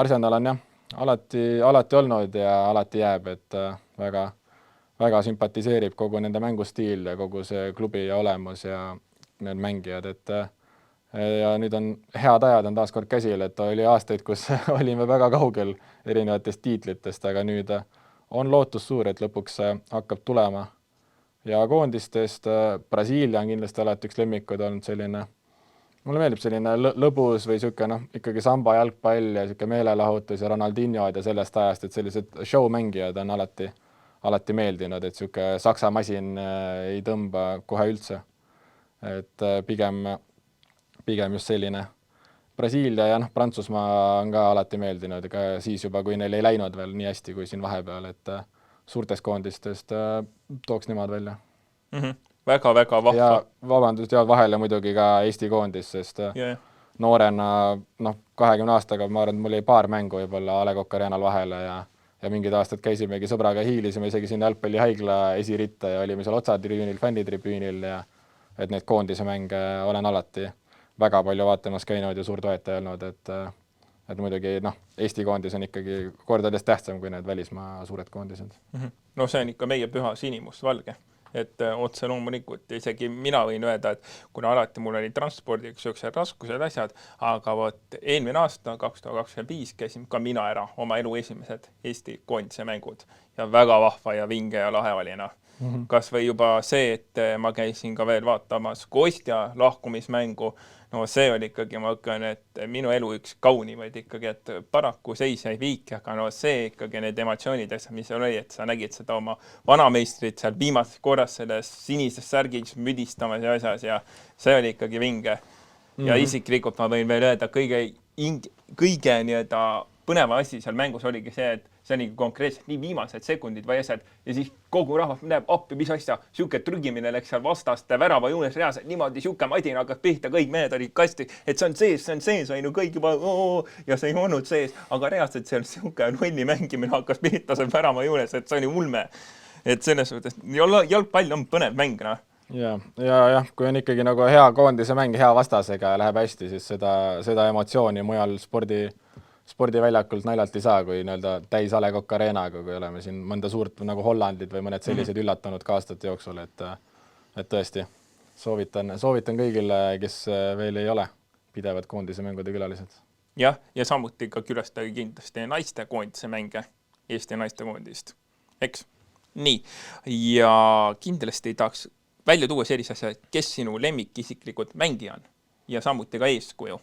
Arsenal on jah, alati olnud ja alati jääb, et väga sümpatiseerib kogu nende mängustiil ja kogu see klubi ja olemus ja need mängijad, ja nüüd on head ajad on taas kord käsil, et oli aastaid, kus olime väga kaugel erinevatest tiitlitest, aga nüüd on lootus suur, et lõpuks hakkab tulema. Ja koondistest Brasiilia on kindlasti alati üks lemmikud olnud selline, mulle meeldib selline lõbus või sihuke ikkagi samba jalgpall ja sihuke meelelahutus ja Ronaldinho'd ja sellest ajast, et sellised show-mängijad on alati meeldinud, et sihuke saksa masin ei tõmba kohe üldse. Et pigem just selline Brasiilia ja Prantsusmaa on ka alati meeldinud, ega siis juba, kui neil ei läinud veel nii hästi kui siin vahepeal, et suurtest koondistest tooks nemad välja. Väga-väga vahva. Ja vabandust, vahele muidugi ka Eesti koondis, sest noorena 20 aastaga, ma arvan, mul oli paar mängu võib-olla A. Le Coq Arenal vahele ja mingid aastad käisimegi sõbraga hiilisime isegi sinna jalgpallihaigla esiritta ja olime seal otsatribüünil, fännitribüünil ja et neid koondise mänge olen alati väga palju vaatamas käinud ja suur toetaja olnud, et muidugi Eesti koondis on ikkagi kordades tähtsam kui need välismaa suured koondised. No see on ikka meie püha sinimustvalge, et otse loomulikult isegi mina võin öelda, et kuna alati mul oli transpordiga sellised raskused asjad, aga eelmine aasta 2025 käisin ka mina ära oma elu esimesed Eesti koondise mängud ja väga vahva ja vinge ja lahe valina. Kas või juba see, et ma käisin ka veel vaatamas Kostja lahkumismängu, no see oli ikkagi, ma ütlen, et minu elu üks kaunimaid ikkagi, et paraku seis jäi viiki, aga no see ikkagi need emotsioonid, mis oli, et sa nägid seda oma vanameistrit seal viimases korras selles sinises särgis müdistamas ja asjas ja see oli ikkagi vinge. Ja isiklikult ma võin veel öelda, kõige nii-öelda põneva asi seal mängus oligi see, et see oli konkreetselt nii viimased sekundid või asjad ja siis kogu rahvas näeb appi, mis asja, siuke trügimine läks seal vastaste värava juunes reas, niimoodi siuke madin hakkas pihta, kõik mehed olid kasti, et see on sees, on ju kõik juba ja see ei olnud sees, aga reaalselt seal siuke nulli mängimine hakkas pihta seal värava juunes, et see oli ulme. Et selles suhtes, jalgpall on põnev mäng, Ja, kui on ikkagi nagu hea koondise mäng, hea vastasega läheb hästi, siis seda emotsiooni mujal spordiväljakult naljalt ei saa, kui täis A. Le Coq Arenaga, kui oleme siin mõnda suurt nagu Hollandit või mõned sellised üllatanud ka aastate jooksul, et tõesti soovitan kõigile, kes veel ei ole pidevad koondise mängude külalised. Ja samuti ka külastage kindlasti naiste koondise mänge Eesti naiste koondist. Eks? Nii. Ja kindlasti tahaks välja tuua sellise asja, kes sinu lemmik isiklikult mängija on ja samuti ka eeskuju.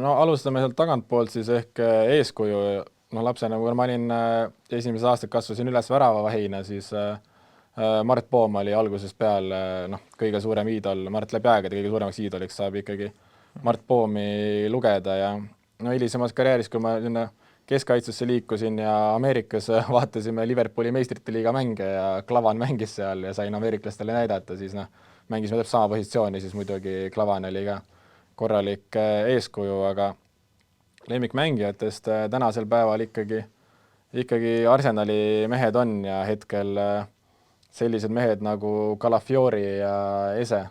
No alustame sealt tagantpoolt siis ehk eeskuju. Lapsena, kui ma olin esimesed aastad kasvasin üles väravavahina, siis Mart Poom oli alguses peal kõige suurem iidol, Mart läbi aegade kõige suuremaks iidoliks saab ikkagi Mart Poomi lugeda ja hilisemas karjääris, kui ma keskkaitsusse liikusin ja Ameerikas vaatasime Liverpooli meistrite liiga mänge ja Klavan mängis seal ja sain ameeriklastele näidata, siis mängisime täpselt sama positsiooni, siis muidugi Klavan oli ka korralik eeskuju, aga lemmikmängijatest tänasel päeval ikkagi Arsenali mehed on ja hetkel sellised mehed nagu Calafiori ja Eze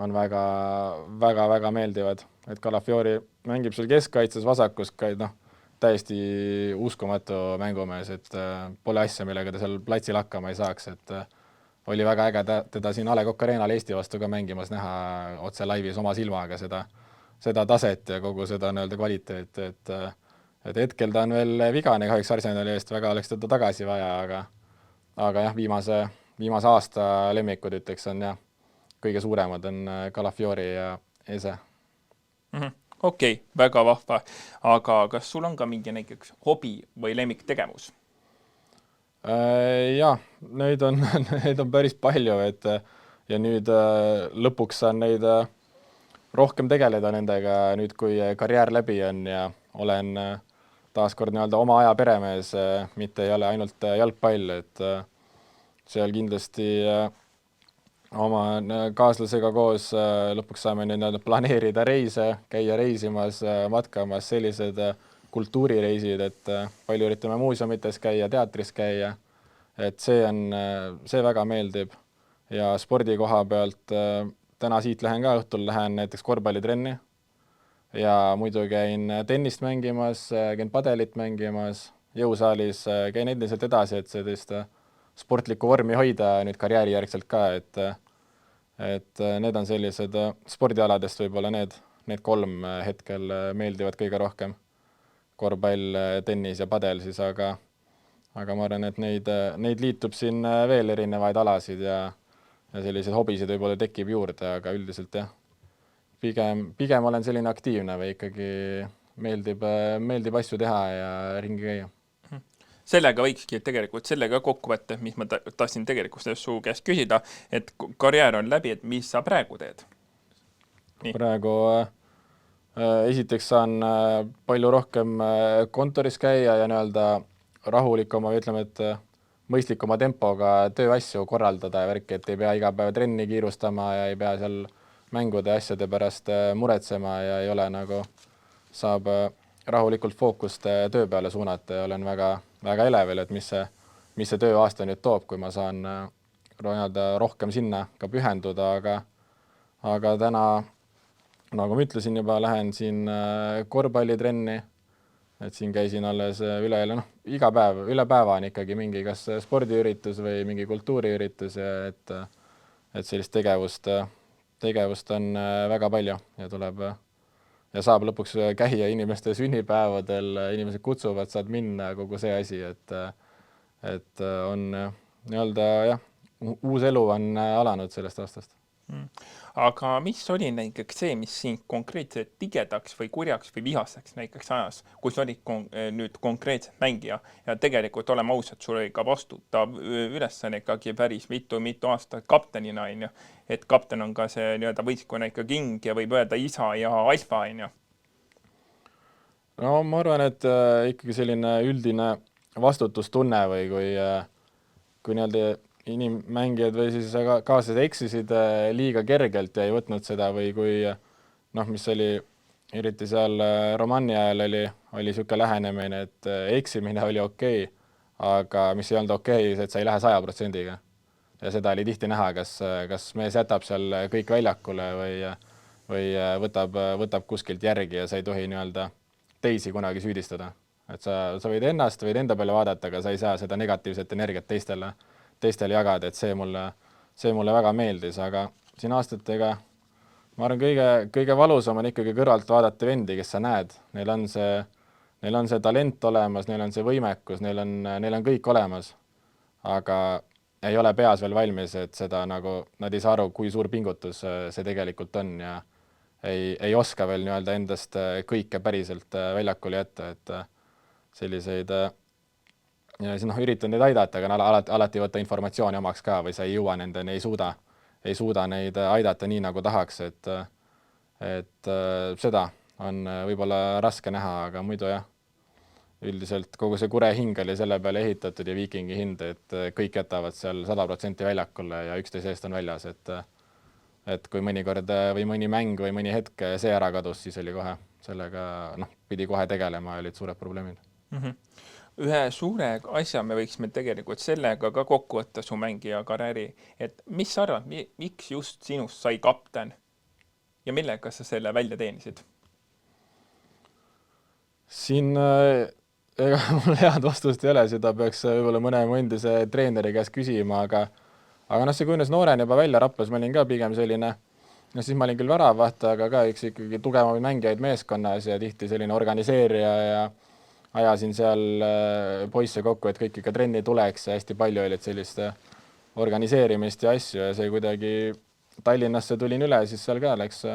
on väga meeldivad, et Calafiori mängib seal keskkaitses vasakus täiesti uskumatu mängumees, et pole asja, millega ta seal platsil hakkama ei saaks, et oli väga äge teda siin A. Le Coq Arenal Eesti vastu ka mängimas näha otse laivis oma silmaga seda taset ja kogu seda kvaliteet, et hetkel ta on veel vigane kahjuks Arsenali eest, väga oleks teda tagasi vaja, aga jah, viimase aasta lemmikud ütleks on kõige suuremad on Calafiori ja Eze. Okei, väga vahva. Aga kas sul on ka mingi näiteks hobi või lemmiktegevus? Jaa, neid on päris palju, ja nüüd lõpuks saan neid rohkem tegeleda nendega nüüd, kui karjäär läbi on ja olen taaskord oma aja peremees, mitte ei ole ainult jalgpall, et seal kindlasti oma kaaslasega koos lõpuks saame planeerida reise, käia reisimas, matkamas, sellised kultuurireisid, et palju üritame muuseumites käia, teatris käia, et see väga meeldib ja spordi koha pealt täna siit lähen näiteks korvpallitrenni ja muidu käin tennist mängimas, käin padelit mängimas, jõusaalis käin endiselt edasi, et sellist sportlikku vormi hoida nüüd karjäärijärgselt ka, et need on sellised spordialadest võib-olla need 3 hetkel meeldivad kõige rohkem. Korvpall, tennis ja padel siis, aga ma arvan, et neid liitub siin veel erinevaid alasid ja selliseid hobisid võib-olla tekib juurde, aga üldiselt jah, pigem olen selline aktiivne või ikkagi meeldib asju teha ja ringi käia. Sellega võikski tegelikult sellega kokku võtta, mis ma tahtsin tegelikult su käest küsida, et karjäär on läbi, et mis sa praegu teed? Praegu esiteks saan palju rohkem kontoris käia ja nii-öelda rahulikuma, ütleme, et mõistlikuma tempoga tööasju korraldada ja värki, et ei pea iga päev trenni kiirustama ja ei pea seal mängude asjade pärast muretsema ja ei ole nagu, saab rahulikult fookust töö peale suunata ja olen väga elevil, et mis see tööaasta nüüd toob, kui ma saan rohkem sinna ka pühenduda, aga täna, nagu ma ütlesin juba, lähen siin korvpallitrenni, et siin käisin alles iga päev, üle päeva on ikkagi mingi kas spordiüritus või mingi kultuuriüritus, et sellist tegevust on väga palju ja tuleb ja saab lõpuks käia inimeste sünnipäevadel, inimesed kutsuvad, saad minna, kogu see asi, et on nii-öelda jah, uus elu on alanud sellest aastast. Aga mis oli näiteks see, mis sind konkreetselt tigedaks või kurjaks või vihaseks näiteks ajas, kus olid nüüd konkreetselt mängija ja tegelikult oleme ausad, sul oli ka vastutav ülesanne ikkagi päris mitu aastat kaptenina, et kapten on ka see nii-öelda võistkonna ikkagi king ja võib öelda isa ja alfa, No ma arvan, et ikkagi selline üldine vastutustunne või kui nii-öelda inimmängijad või siis kaaslased eksisid liiga kergelt ja ei võtnud seda või kui mis oli, eriti seal Romani ajal oli siuke lähenemine, et eksimine oli okei, aga mis ei olnud okei, et sa ei lähe 100%-ga. Ja seda oli tihti näha, kas mees jätab seal kõik väljakule või võtab kuskilt järgi ja sa ei tohi nii-öelda teisi kunagi süüdistada. Et sa võid ennast, võid enda peale vaadata, aga sa ei saa seda negatiivset energiat teistele jagada, et see mulle väga meeldis, aga siin aastatega ma arvan, kõige valusam on ikkagi kõrvalt vaadata vendi, kes sa näed. Neil on see talent olemas, neil on see võimekus, neil on kõik olemas, aga ei ole peas veel valmis, et seda nagu nad ei saa aru, kui suur pingutus see tegelikult on ja ei oska veel nii-öelda endast kõike päriselt väljakul jätta, et selliseid ja siis üritan neid aidata, aga alati võtta informatsiooni omaks ka või sa ei jõua nendeni, ei suuda neid aidata nii, nagu tahaks, et seda on võib-olla raske näha, aga muidu jah, üldiselt kogu see Kure hing oli selle peale ehitatud ja Viikingi hind, et kõik jätavad seal 100% väljakule ja üksteise eest on väljas, et kui mõnikord või mõni mäng või mõni hetk see ära kadus, siis oli kohe sellega, pidi kohe tegelema ja olid suured probleemid. Ühe suure asja me võiksime tegelikult sellega ka kokku võtta su mängija karjääri, et mis sa arvad, miks just sinust sai kapten ja millega sa selle välja teenisid? Siin ega mul head vastust ei ole, seda peaks võib-olla mõne mu endise treeneri käest küsima, aga see kujunes noorena juba välja Raplas, ma olin ka pigem selline, siis ma olin küll väravvaht, aga ka üks ikkagi tugevamaid mängijaid meeskonnas ja tihti selline organiseerija ja ajasin seal poisse kokku, et kõik ikka trenni tuleks ja hästi palju olid sellist organiseerimist ja asju ja see kuidagi Tallinnasse tulin üle, siis seal ka läks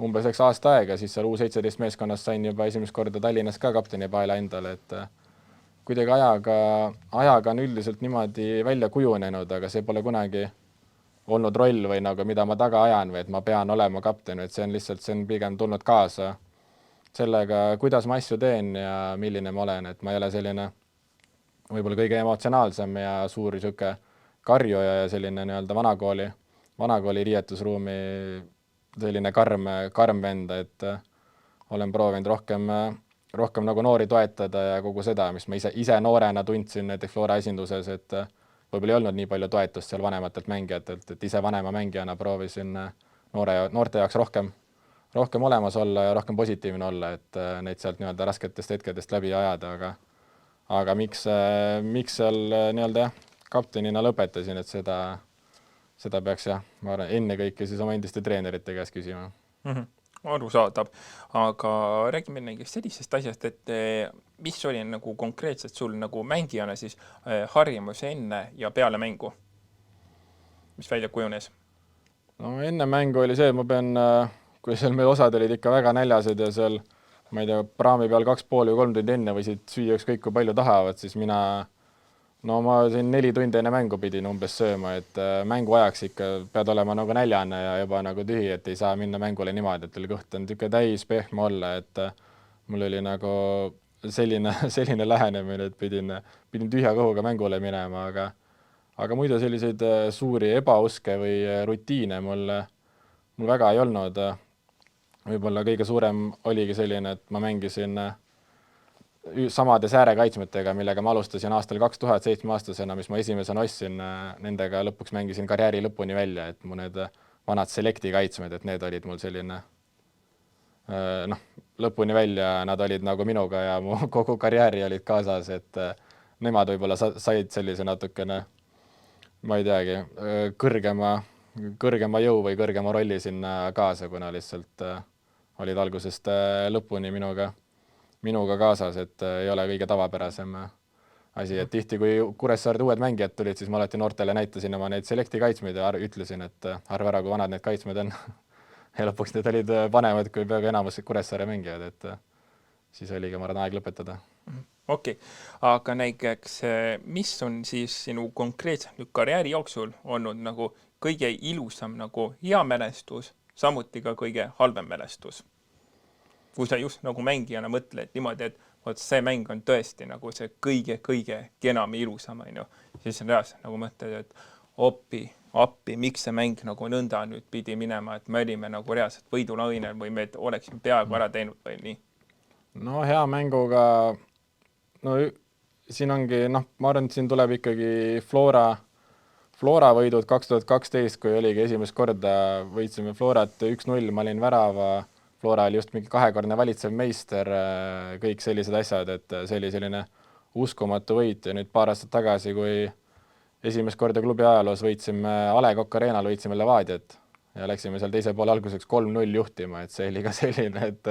umbes aasta aega, siis seal U17 meeskonnas sain juba esimest korda Tallinnas ka kapteni paela endale, et kuidagi ajaga on üldiselt niimoodi välja kujunenud, aga see pole kunagi olnud roll või nagu mida ma taga ajan või et ma pean olema kapten, et see on pigem tulnud kaasa sellega, kuidas ma asju teen ja milline ma olen, et ma ei ole selline võib-olla kõige emotsionaalsem ja suur siuke karjuja ja selline nii-öelda vanakooli riietusruumi selline karm vend, et olen proovinud rohkem nagu noori toetada ja kogu seda, mis ma ise noorena tundsin näiteks Flora esinduses, et võib-olla ei olnud nii palju toetust seal vanematelt mängijatelt, et ise vanema mängijana proovisin noorte jaoks rohkem olemas olla ja rohkem positiivne olla, et neid sealt nii-öelda rasketest hetkedest läbi ajada, aga miks seal nii-öelda kaptenina lõpetasin, et seda peaks jah, ma arvan, ennekõike siis oma endiste treenerite käest küsima. Arusaadav, aga räägime näiteks sellisest asjast, et mis oli nagu konkreetselt sul nagu mängijana siis harjumus enne ja peale mängu, mis välja kujunes? No enne mängu oli see, et ma pean, kui seal meil osad olid ikka väga näljased ja seal, ma ei tea, praami peal 2,5 või 3 tundi enne võisid süüa ükskõik kui palju tahavad, siis mina, no ma siin 4 tundi enne mängu pidin umbes sööma, et mängu ajaks ikka pead olema nagu näljane ja juba nagu tühi, et ei saa minna mängule niimoodi, et oli kõht on tükke täis pehme olla, et mul oli nagu selline lähenemine, et pidin tühja kõhuga mängule minema, aga muidu selliseid suuri ebauske või rutiine mul väga ei olnud. Võib-olla kõige suurem oligi selline, et ma mängisin samade säärekaitsmetega, millega ma alustasin aastal 2007-aastasena, mis ma esimesena ostsin, nendega lõpuks mängisin karjääri lõpuni välja, et mu need vanad selekti kaitsmed, et need olid mul selline lõpuni välja, nad olid nagu minuga ja mu kogu karjääri olid kaasas, et nemad võib-olla said sellise natukene, ma ei teagi, kõrgema jõu või kõrgema rolli sinna kaasa, kuna lihtsalt olid algusest lõpuni minuga kaasas, et ei ole kõige tavapärasem asi, et tihti, kui Kuressaarde uued mängijad tulid, siis ma alati noortele näitasin oma neid selekti kaitsmeid ja ütlesin, et arva ära, kui vanad need kaitsmed on. Ja lõpuks need olid panemad, kui peaaegu enamus Kuressaare mängijad, et siis oligi, ma arvan, aeg lõpetada. Okei, aga näiteks, mis on siis sinu konkreetselt nüüd karjääri jooksul olnud nagu kõige ilusam nagu hea mälestus, samuti ka kõige halvem mälestus? Kui sa just nagu mängijana mõtled niimoodi, et see mäng on tõesti nagu see kõige kenam ja ilusam, siis on reaalselt nagu mõtled, et appi, miks see mäng nagu nõnda nüüd pidi minema, et me olime nagu reaalselt võidulõinel või me oleksime peaaegu ära teinud või nii? No hea mänguga, no siin ongi, ma arvan, et siin tuleb ikkagi Flora võidud 2012, kui oligi esimest korda, võitsime Florat 1-0, ma olin värava, Flora oli just mingi 2-korne valitsev meister, kõik sellised asjad, et see oli selline uskumatu võit ja nüüd paar aastat tagasi, kui esimest korda klubi ajaloos võitsime A. Le Coq Arena'l, võitsime Levadiat ja läksime seal teise poole alguseks 3-0 juhtima, et see oli ka selline, et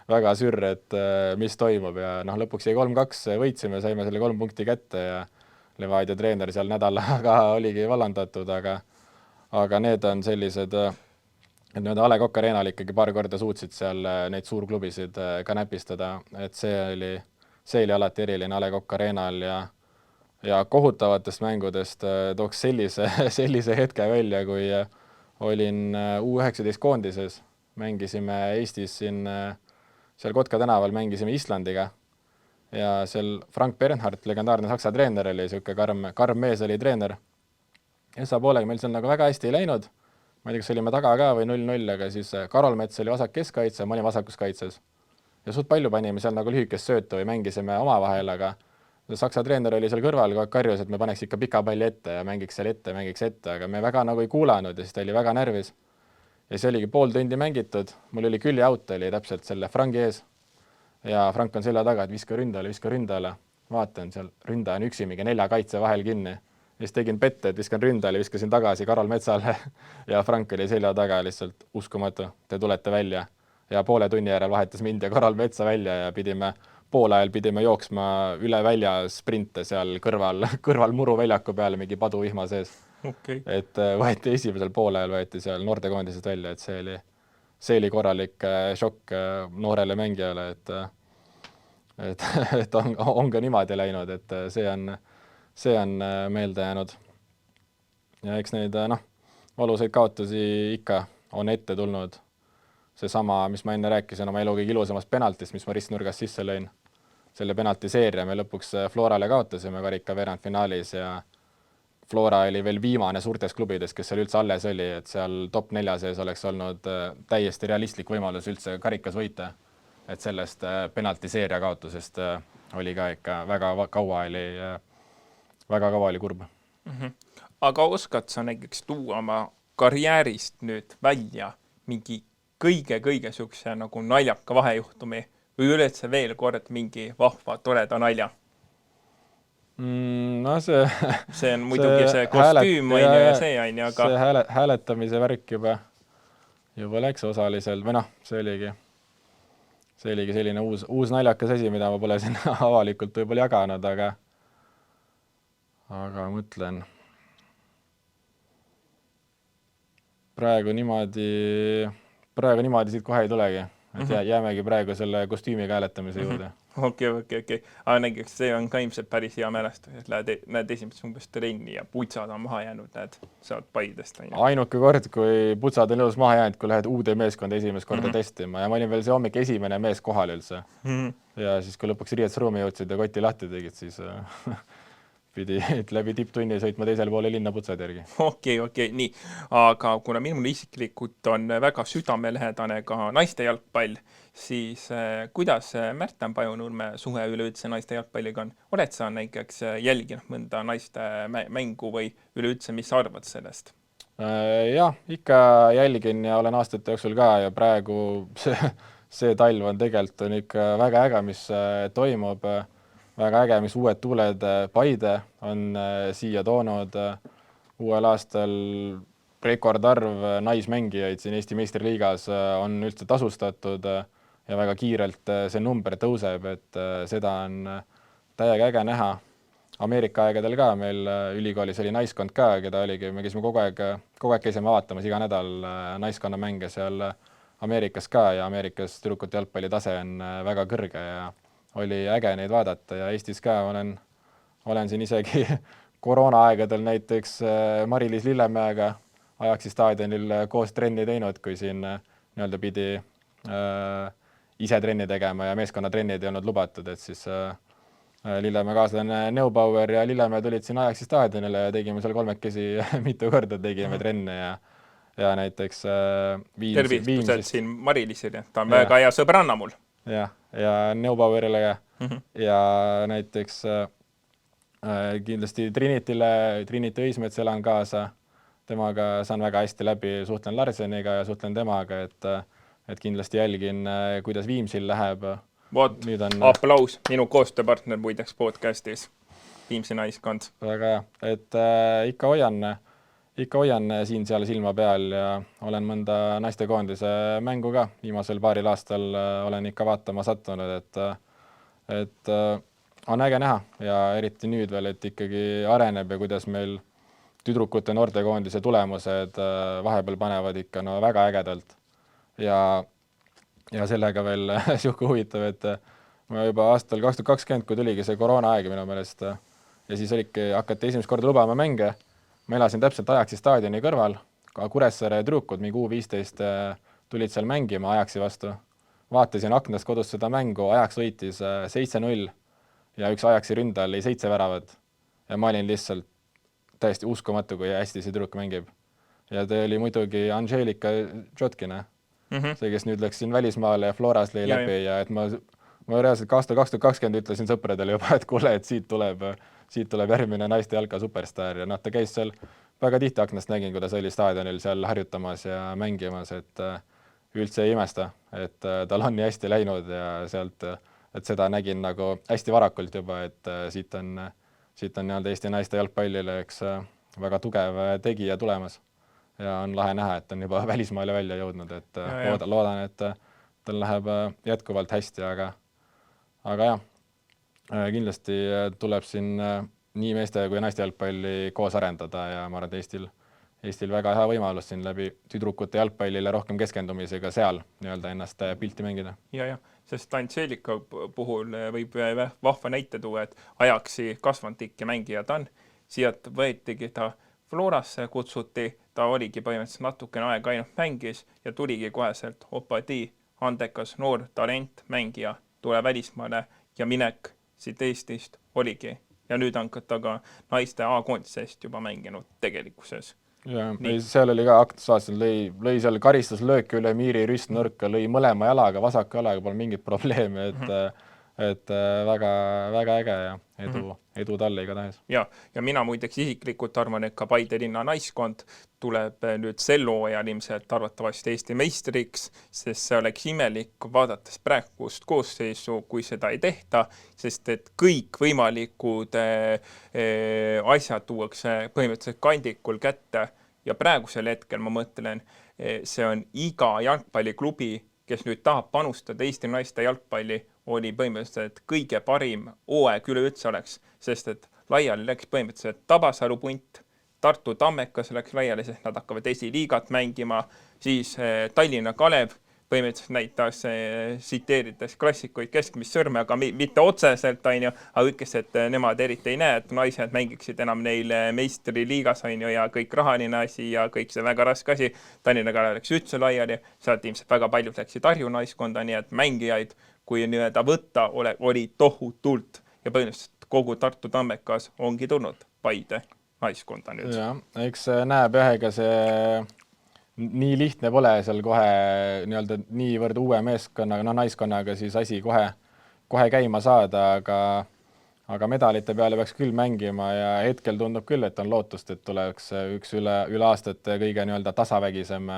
väga sürr, et mis toimub ja lõpuks jäi 3-2, võitsime, saime selle 3 punkti kätte ja Levadia treener seal nädalaga oligi vallandatud, aga need on sellised, et need A. Le Coq Arena'l ikkagi paar korda suutsid seal neid suurklubisid ka näpistada, et see oli alati eriline A. Le Coq Arena'l ja kohutavatest mängudest tooks sellise hetke välja, kui olin U19 koondises, mängisime Eestis siin, seal Kotka tänaval mängisime Islandiga ja seal Frank Bernhardt, legendaarne saksa treener oli, siuke karm mees oli treener. Esa poolega meil seal nagu väga hästi ei läinud. Ma ei tea, kas olime taga ka või 0-0, aga siis Karol Mets oli vasak keskkaitse, ma olin vasakus kaitses. Ja suht palju panime seal nagu lühikest söötu või mängisime omavahel, aga saksa treener oli seal kõrval, kui karjus, et me paneks ikka pika palli ette ja mängiks ette, aga me väga nagu ei kuulanud ja siis ta oli väga närvis. Ja see oligi pool tundi mängitud, mul oli külje out, oli täpselt selle Franki ees ja Frank on selja taga, et viska ründajale. Vaatan seal, ründaja on üksi mingi 4 kaitse vahel kinni. Ja siis tegin pette, et viskan ründajale, viskasin tagasi Karol Metsale ja Frank oli selja taga lihtsalt uskumatu, te tulete välja. Ja poole tunni järel vahetas mind ja Karol Metsa välja ja poolajal pidime jooksma üle välja sprinte seal kõrval muruväljaku peale mingi paduvihma sees. Okay. Et võeti esimesel poolajal seal noortekoondisest välja, et see oli korralik šokk noorele mängijale, et on ka niimoodi läinud, et see on meelde jäänud. Ja eks neid valusaid kaotusi ikka on ette tulnud. Seesama, mis ma enne rääkisin oma elu kõige ilusamast penaltist, mis ma ristnurgast sisse lõin. Selle penaltiseeria me lõpuks Florale kaotasime karika veerandfinaalis ja Flora oli veel viimane suurtes klubides, kes seal üldse alles oli, et seal top 4 sees oleks olnud täiesti realistlik võimalus üldse karikas võita. Et sellest penaltiseeria kaotusest oli ka ikka väga kaua oli kurb. Aga oskad sa näiteks tuua oma karjäärist nüüd välja mingi kõige sukse nagu naljaka vahejuhtumi või üleüldse veel kord mingi vahva, toreda nalja? No see see on muidugi see kostüüm on ja see on, aga see hääletamise värk juba läks osaliselt või noh, see oligi selline uus naljakas asi, mida ma pole siin avalikult võib-olla jaganud, aga mõtlen praegu niimoodi siit kohe ei tulegi, et jäämegi praegu selle kostüümiga hääletamise juurde. Okei. Aga näiteks see on ka ilmselt päris hea mälestus, et näed esimest umbes trenni ja putsad on maha jäänud, näed, saad Paidest. Ainuke kord, kui putsad on elus maha jäänud, kui lähed uude meeskonda esimest korda testima ja ma olin veel see hommik esimene mees kohal üldse. Ja siis, kui lõpuks riietusruumi jõudsid ja koti lahti tegid, siis pidi läbi tipptunni sõitma teisel poole linna putsad järgi. Okei, nii. Aga kuna minul isiklikult on väga südamelähedane ka naiste jalgpall, siis kuidas Märten Pajunurme suhe üleüldse naiste jalgpalliga on? Oled sa näiteks jälginud mõnda naiste mängu või üleüldse, mis sa arvad sellest? Jah, ikka jälgin ja olen aastate jooksul ka ja praegu see talv on tegelikult on ikka väga äge, mis toimub. Väga äge, mis uued tuuled Paide on siia toonud. Uuel aastal rekordarv naismängijaid siin Eesti meistriliigas on üldse tasustatud ja väga kiirelt see number tõuseb, et seda on täiega äge näha. Ameerika aegadel ka meil ülikoolis oli naiskond ka, keda oligi, me käisime kogu aeg käisime vaatamas iga nädal naiskonna mänge seal Ameerikas ka ja Ameerikas tüdrukute jalgpalli tase on väga kõrge ja oli äge neid vaadata ja Eestis ka olen siin isegi koroona aegadel näiteks Mari-Liis Lillemäega Ajaxi staadionil koos trenni teinud, kui siin nii-öelda pidi ise trenni tegema ja meeskonna trennid ei olnud lubatud, et siis Lillemäe kaaslane Neubauer ja Lillemäe tulid siin Ajaxi staadionile ja tegime seal kolmekesi mitu korda tegime trenne ja näiteks tervitused siin Mari-Liisile, ta on väga hea sõbranna mul. Ja Neubauerile ja näiteks kindlasti Trinity Õismets elan kaasa, temaga saan väga hästi läbi, suhtlen Larseniga ja suhtlen temaga, et kindlasti jälgin, kuidas Viimsil läheb. Aplaus, minu koostööpartner muideks podcastis, Viimsi naiskond. Väga hea, et ikka hoian siin-seal silma peal ja olen mõnda naistekoondise mängu ka. Viimasel paaril aastal olen ikka vaatama sattunud, et on äge näha ja eriti nüüd veel, et ikkagi areneb ja kuidas meil tüdrukute noortekoondise tulemused vahepeal panevad ikka väga ägedalt. Ja sellega veel siuke huvitav, et ma juba aastal 2020, kui tuligi see koroona aeg minu meelest ja siis hakati esimest korda lubama mänge. Ma elasin täpselt Ajaxi staadioni kõrval, ka Kuressaare tüdrukud, mingi U15 tulid seal mängima Ajaxi vastu. Vaatasin aknast kodus seda mängu, Ajax võitis 7-0 ja üks Ajaxi ründa oli 7 väravat. Ja ma olin lihtsalt täiesti uskumatu, kui hästi see tüdruk mängib. Ja ta oli muidugi Angelika Džotkina, see, kes nüüd läks siin välismaale ja Floras lõi läbi ja et ma reaalselt aastal 2020 ütlesin sõpradele juba, et kuule, et siit tuleb järgmine naiste jalka superstar ja ta käis seal väga tihti aknast nägin, kuidas oli staadionil seal harjutamas ja mängimas, et üldse ei imesta, et tal on nii hästi läinud ja sealt, et seda nägin nagu hästi varakult juba, et siit on nii-öelda Eesti naiste jalgpallile üks väga tugev tegija tulemas ja on lahe näha, et on juba välismaale välja jõudnud, et loodan, et tal läheb jätkuvalt hästi, aga jah, kindlasti tuleb siin nii meeste kui naiste jalgpalli koos arendada ja ma arvan, et Eestil väga hea võimalus siin läbi tüdrukute jalgpallile rohkem keskendumisega seal nii-öelda ennast pilti mängida. Ja, sest Angelika puhul võib vahva näite tuua, et Ajaxi kasvandik ja mängija ta on. Siit võetigi ta Florasse kutsuti, ta oligi põhimõtteliselt natukene aega ainult mängis ja tuligi koheselt Opadi, andekas noor talent mängija, tule välismaale ja minek siit Eestist oligi. Ja nüüd on ta ka naiste A-koondisest juba mänginud tegelikkuses. Ja, seal oli ka aktusaasil, lõi seal karistuslööke üle miiri rüstnurka, lõi mõlema jalaga, vasaka jalaga pole mingit probleemi, et väga, väga äge ja edu talle igatahes. Ja mina muideks isiklikult arvan, et ka Paide linna naiskond tuleb nüüd sel hooajal ilmselt arvatavasti Eesti meistriks, sest see oleks imelik vaadates praegust koosseisu, kui seda ei tehta, sest et kõik võimalikud asjad tuuakse põhimõtteliselt kandikul kätte ja praegusel hetkel ma mõtlen, see on iga jalgpalliklubi, kes nüüd tahab panustada Eesti naiste jalgpalli, oli põhimõtteliselt kõige parim hooaeg üleüldse oleks, sest et laiali läks põhimõtteliselt Tabasalu punt, Tartu Tammekas läks laiali, sest nad hakkavad esiliigat mängima, siis Tallinna Kalev põhimõtteliselt näitas siteerides klassikuid keskmist sõrme, aga mitte otseselt, aga ütles, et nemad eriti ei näe, et naised mängiksid enam neil meistriliigas ja kõik rahaline asi ja kõik see väga raske asi. Tallinna Kalev läks üldse laiali, sealt ilmselt väga paljud läksid Harju naiskonda, nii et mängijaid, kui nii-öelda võtta, oli tohutult ja põhimõtteliselt kogu Tartu Tammekas ongi tulnud Paide naiskonda nüüd. Ja, eks näeb ega see nii lihtne pole seal kohe nii-öelda niivõrd uue meeskonnaga, naiskonnaga siis asi kohe käima saada, aga medalite peale peaks küll mängima ja hetkel tundub küll, et on lootust, et tuleks üks üle aastate kõige nii-öelda tasavägisem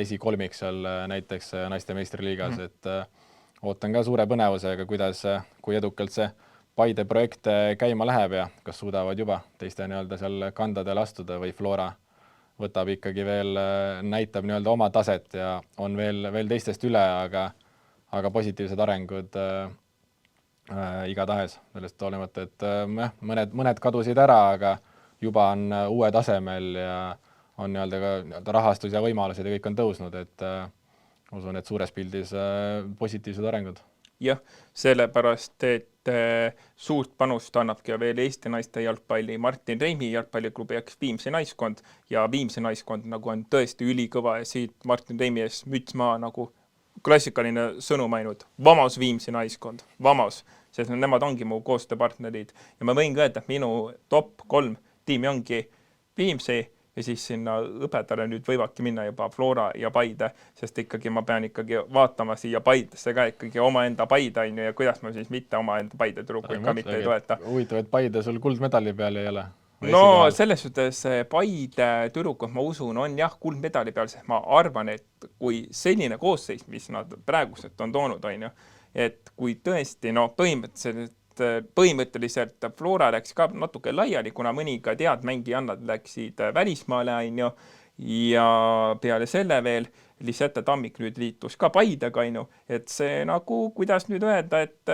esikolmik seal näiteks naiste meistriliigas, et ootan ka suure põnevusega, kui edukalt see Paide projekt käima läheb ja kas suudavad juba teiste nii-öelda seal kandadel astuda või Flora võtab ikkagi veel, näitab nii-öelda oma taset ja on veel teistest üle, aga positiivsed arengud igatahes sellest olemata, et mõned kadusid ära, aga juba on uue tasemel ja on nii-öelda rahastus ja võimalused ja kõik on tõusnud, et usun, et suures pildis positiivsed arengud. Jah, sellepärast, et suurt panust annabki veel Eesti naiste jalgpalli Martin Reimi jalgpalliklubi eks Viimsi naiskond ja Viimsi naiskond nagu on tõesti ülikõva ja siit Martin Reimi ees müts maa nagu klassikaline sõnum ainult. Vamos Viimsi naiskond, vamos, sest nemad ongi mu koostööpartnerid ja ma võin öelda, et minu top 3 tiimi ongi Viimsi ja siis sinna õpetale nüüd võivadki minna juba Flora ja Paide, sest ikkagi ma pean ikkagi vaatama siia Paidesse ka ikkagi omaenda Paide ja kuidas ma siis mitte omaenda Paide tüdrukuid ka mitte ei toeta. Huvitav, et Paide sul kuldmedali peal ei ole? No selles suhtes Paide tüdrukud, ma usun, on jah kuldmedali peal, sest ma arvan, et kui selline koosseis, mis nad praeguselt on toonud, et kui tõesti, põhimõtteliselt Flora läks ka natuke laiali, kuna mõni ka mängijannad läksid välismaale, ja peale selle veel Lisette Tammik nüüd liitus ka Paidega, et see nagu, kuidas nüüd öelda, et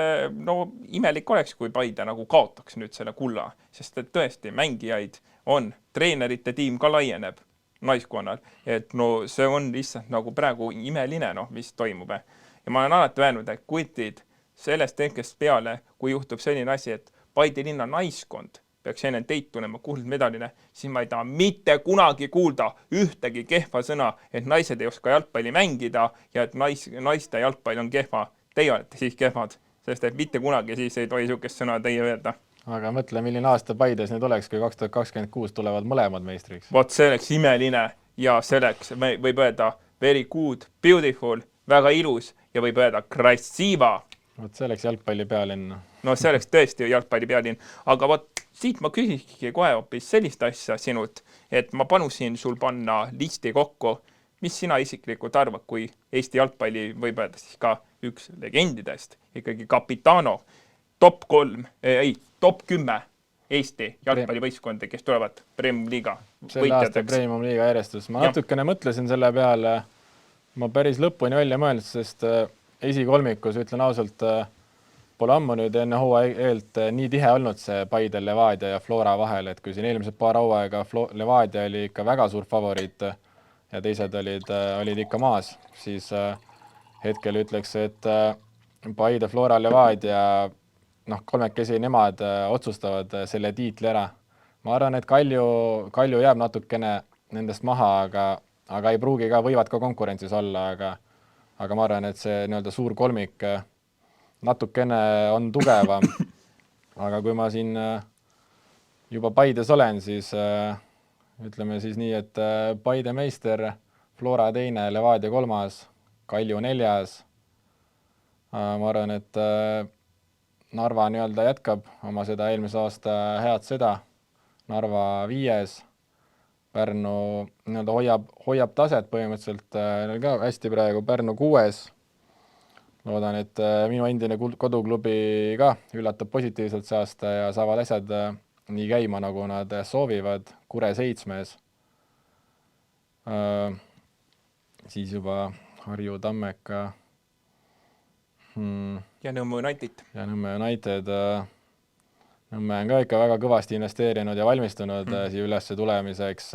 imelik oleks, kui Paide nagu kaotaks nüüd selle kulla, sest et tõesti mängijaid on, treenerite tiim ka laieneb naiskonnal, et see on lihtsalt nagu praegu imeline, mis toimub. Ja ma olen alati öelnud, et kutid sellest hetkest peale, kui juhtub selline asi, et Paide linna naiskond peaks enne teid tulema kuldmedaline, siis ma ei taha mitte kunagi kuulda ühtegi kehva sõna, et naised ei oska jalgpalli mängida ja et naiste jalgpall on kehva. Teie olete siis kehvad, sest et mitte kunagi siis ei tohi niisugust sõna teie öelda. Aga mõtle, milline aasta Paides nüüd oleks, kui 2026 tulevad mõlemad meistriks. Vot see oleks imeline ja selleks võib öelda very good, beautiful, väga ilus ja võib öelda krasiva. Vot see oleks jalgpalli pealinn. No see oleks tõesti jalgpalli pealinn, aga vot siit ma küsiski kohe hoopis sellist asja sinult, et ma panusin sul panna listi kokku, mis sina isiklikult arvad, kui Eesti jalgpalli võib öelda siis ka üks legendidest, ikkagi Capitano, top 10 Eesti jalgpallivõistkondi, kes tulevad Premium Liiga võitjateks. Selle aasta Premium Liiga järjestus. Ma natukene mõtlesin selle peale, ma päris lõpuni välja mõelnud, sest esikolmikus, ütlen ausalt, pole ammu nüüd enne hooaeelt nii tihe olnud see Paide, Levadia ja Flora vahel, et kui siin eelmised paar hooaega Levadia oli ikka väga suur favoriit ja teised olid ikka maas, siis hetkel ütleks, et Paide, Flora, Levadia, kolmekesi nemad otsustavad selle tiitli ära. Ma arvan, et Kalju jääb natukene nendest maha, aga ei pruugi ka, võivad ka konkurentsis olla, aga ma arvan, et see nii-öelda suur kolmik natukene on tugevam. Aga kui ma siin juba Paides olen, siis ütleme siis nii, et Paide meister, Flora teine, Levadia kolmas, Kalju neljas, ma arvan, et Narva nii-öelda jätkab oma seda eelmise aasta head seda. Narva 5. Pärnu nii-öelda hoiab taset põhimõtteliselt ka hästi praegu. Pärnu 6. Loodan, et minu endine koduklubi ka üllatab positiivselt see aasta ja saavad asjad nii käima, nagu nad soovivad. Kure 7. Siis juba Harju Tammeka ja Nõmme United. Ja Nõmme United. Nõmme on ka ikka väga kõvasti investeerinud ja valmistunud siia ülesse tulemiseks.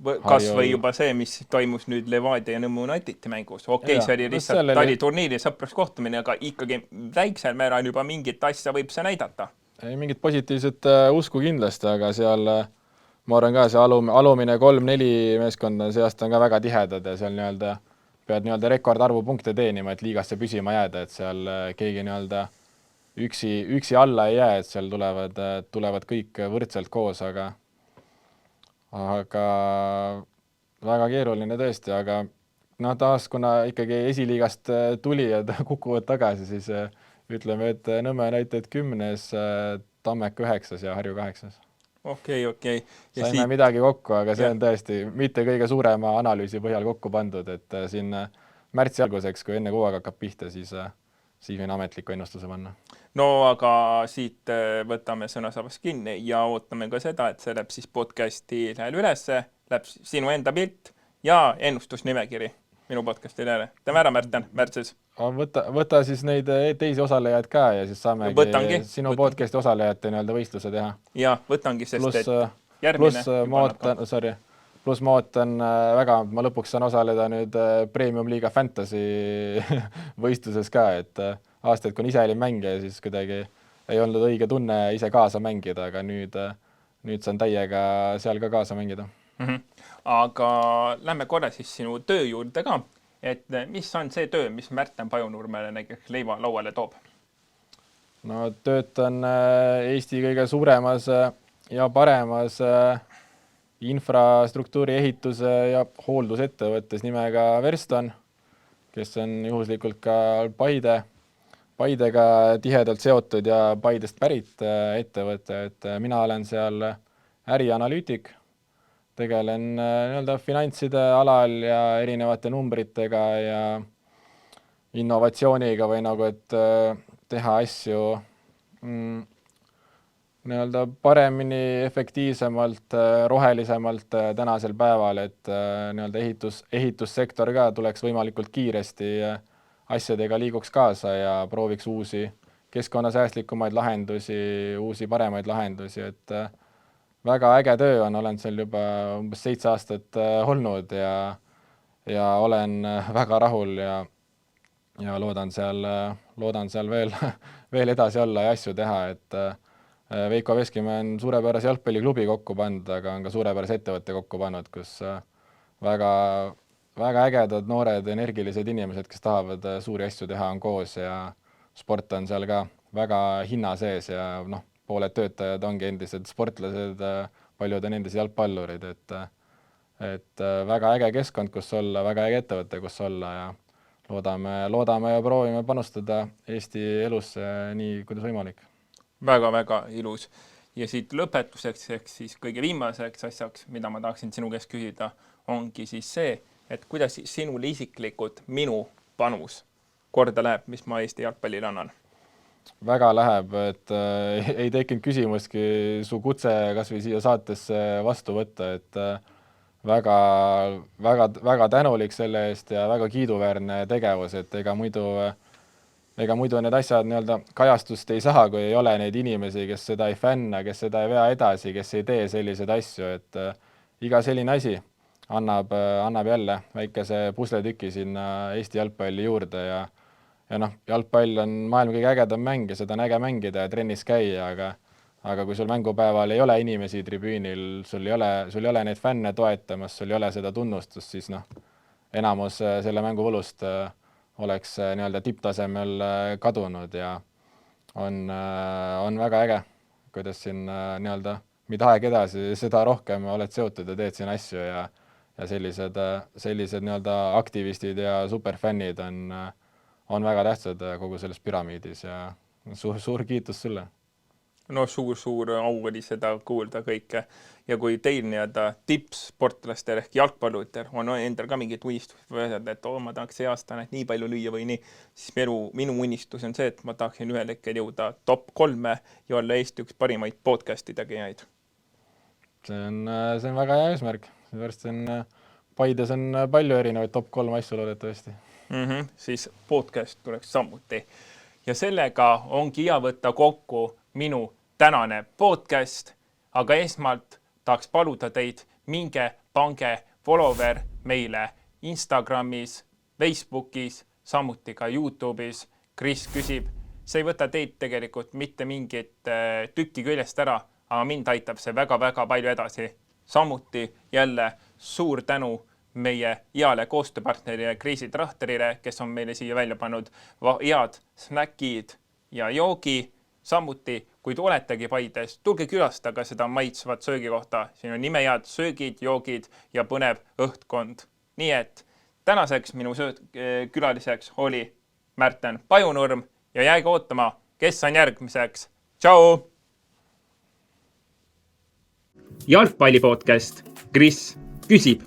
Kas või juba see, mis toimus nüüd Levadia ja Nõmme Unitedi mängus. Okei, see oli lihtsalt taliturniiri sõpruskohtumine, aga ikkagi väiksel määral juba mingit asja võib see näidata. Ei, mingit positiivset usku kindlasti, aga seal ma arvan ka see alumine 3-4 meeskond see aasta on ka väga tihedad ja seal nii-öelda pead nii-öelda rekordarvu punkte teenima, et liigasse püsima jääda, et seal keegi nii-öelda üksi alla ei jää, et seal tulevad kõik võrdselt koos, aga väga keeruline tõesti, aga taas, kuna ikkagi esiliigast tulijad kukuvad tagasi, siis ütleme, et Nõmme United 10, Tammeka 9 ja Harju 8. Okei. Saime midagi kokku, aga see on tõesti mitte kõige suurema analüüsi põhjal kokku pandud, et siin märtsi alguseks, kui enne kuuaga hakkab pihta, siis võin ametliku ennustuse panna. No aga siit võtame sõnasabast kinni ja ootame ka seda, et see läheb siis podcasti läheb ülesse, läheb sinu enda pilt ja ennustusnimekiri minu podcasti lähele. Teeme ära, Märten, märtsis. Võta siis neid teisi osalejaid ka ja siis saamegi sinu podcasti osalejate nii-öelda võistluse teha. Ja, võtangi, sest et järgmine. Pluss ma ootan väga, ma lõpuks saan osaleda nüüd Premium Liiga Fantasy võistluses ka, et aastaid, kui ise olin mängija, siis kuidagi ei olnud õige tunne ise kaasa mängida, aga nüüd saan täiega seal ka kaasa mängida. Aga lähme korra siis sinu töö juurde ka, et mis on see töö, mis Märten Pajunurmele näiteks leiva lauale toob? No töötan Eesti kõige suuremas ja paremas infrastruktuuri ehituse ja hooldusettevõttes nimega Verston, kes on juhuslikult ka Paidega tihedalt seotud ja Paidest pärit ettevõte, et mina olen seal ärianalüütik, tegelen nii-öelda finantside alal ja erinevate numbritega ja innovatsiooniga või nagu, et teha asju nii-öelda paremini, efektiivsemalt, rohelisemalt tänasel päeval, et nii-öelda ehitussektor ka tuleks võimalikult kiiresti asjadega liiguks kaasa ja prooviks uusi keskkonnasäästlikumaid lahendusi, uusi paremaid lahendusi, et väga äge töö on, olen seal juba umbes 7 aastat olnud ja olen väga rahul ja loodan seal veel edasi olla ja asju teha, et Veiko Veskimäe on suurepärase jalgpalliklubi kokku pannud, aga on ka suurepärase ettevõtte kokku pannud, kus väga ägedad, noored, energilised inimesed, kes tahavad suuri asju teha, on koos ja sport on seal ka väga hinna sees ja pooled töötajad ongi endised sportlased, paljud on endised jalgpallurid, et väga äge keskkond, kus olla, väga äge ettevõte, kus olla ja loodame ja proovime panustada Eesti elusse nii, kuidas võimalik. Väga-väga ilus. Ja siit lõpetuseks, siis kõige viimaseks asjaks, mida ma tahaksin sinu käest küsida, ongi siis see, et kuidas sinul isiklikult minu panus korda läheb, mis ma Eesti jalgpallile annan? Väga läheb, et ei tekkinud küsimustki su kutse kas või siia saatesse vastu võtta, et väga tänulik selle eest ja väga kiiduväärne tegevus, et ega muidu need asjad nii-öelda kajastust ei saa, kui ei ole neid inimesi, kes seda ei fänna, kes seda ei vea edasi, kes ei tee selliseid asju, et iga selline asi annab jälle väikese pusletüki sinna Eesti jalgpalli juurde ja jalgpall on maailma kõige ägedam mäng ja seda on äge mängida ja trennis käia, aga kui sul mängupäeval ei ole inimesi tribüünil, sul ei ole neid fänne toetamas, sul ei ole seda tunnustust, siis enamus selle mängu võlust oleks nii-öelda tipptasemel kadunud ja on väga äge, kuidas siin nii-öelda mida aeg edasi, seda rohkem oled seotud ja teed siin asju ja sellised nii-öelda aktivistid ja superfännid on väga tähtsad kogu selles püramiidis ja suur kiitus sulle. No suur au oli seda kuulda kõike ja kui teil nii-öelda tippsportlastel ehk jalgpallutel on endal ka mingid unistused või asjad, et ma tahaks see aasta nii palju lüüa või nii, siis minu unistus on see, et ma tahaksin ühel hetkel jõuda top 3 ja olla Eesti üks parimaid podcasti tegijaid. See on väga hea eesmärk, sellepärast Paides on palju erinevaid top 3 asju loodetavasti. Siis podcast tuleks samuti. Ja sellega ongi hea võtta kokku minu tänane podcast, aga esmalt tahaks paluda teid, minge pange follower meile Instagramis, Facebookis, samuti ka YouTube'is. Kris küsib, see ei võta teid tegelikult mitte mingit tükki küljest ära, aga mind aitab see väga-väga palju edasi. Samuti jälle suur tänu meie heale koostööpartnerile Kriisi Trahterile, kes on meile siia välja pannud head snäkid ja joogi. Samuti, kui te oletegi Paides, tulge külastada seda maitsvat söögikohta. Siin on imehead söögid, joogid ja põnev õhtkond. Nii et tänaseks minu külaliseks oli Märten Pajunurm ja jääge ootama, kes on järgmiseks. Tšau! Jalgpallipodcast. Kris küsib.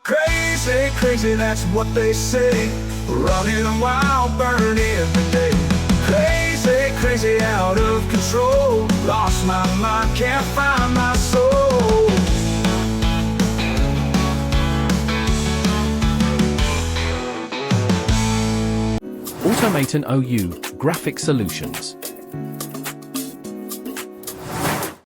Crazy, that's what they say. Running a wild, burning every day. Crazy, out of control. Lost my mind, can't find my soul. Automaton OU Graphic Solutions.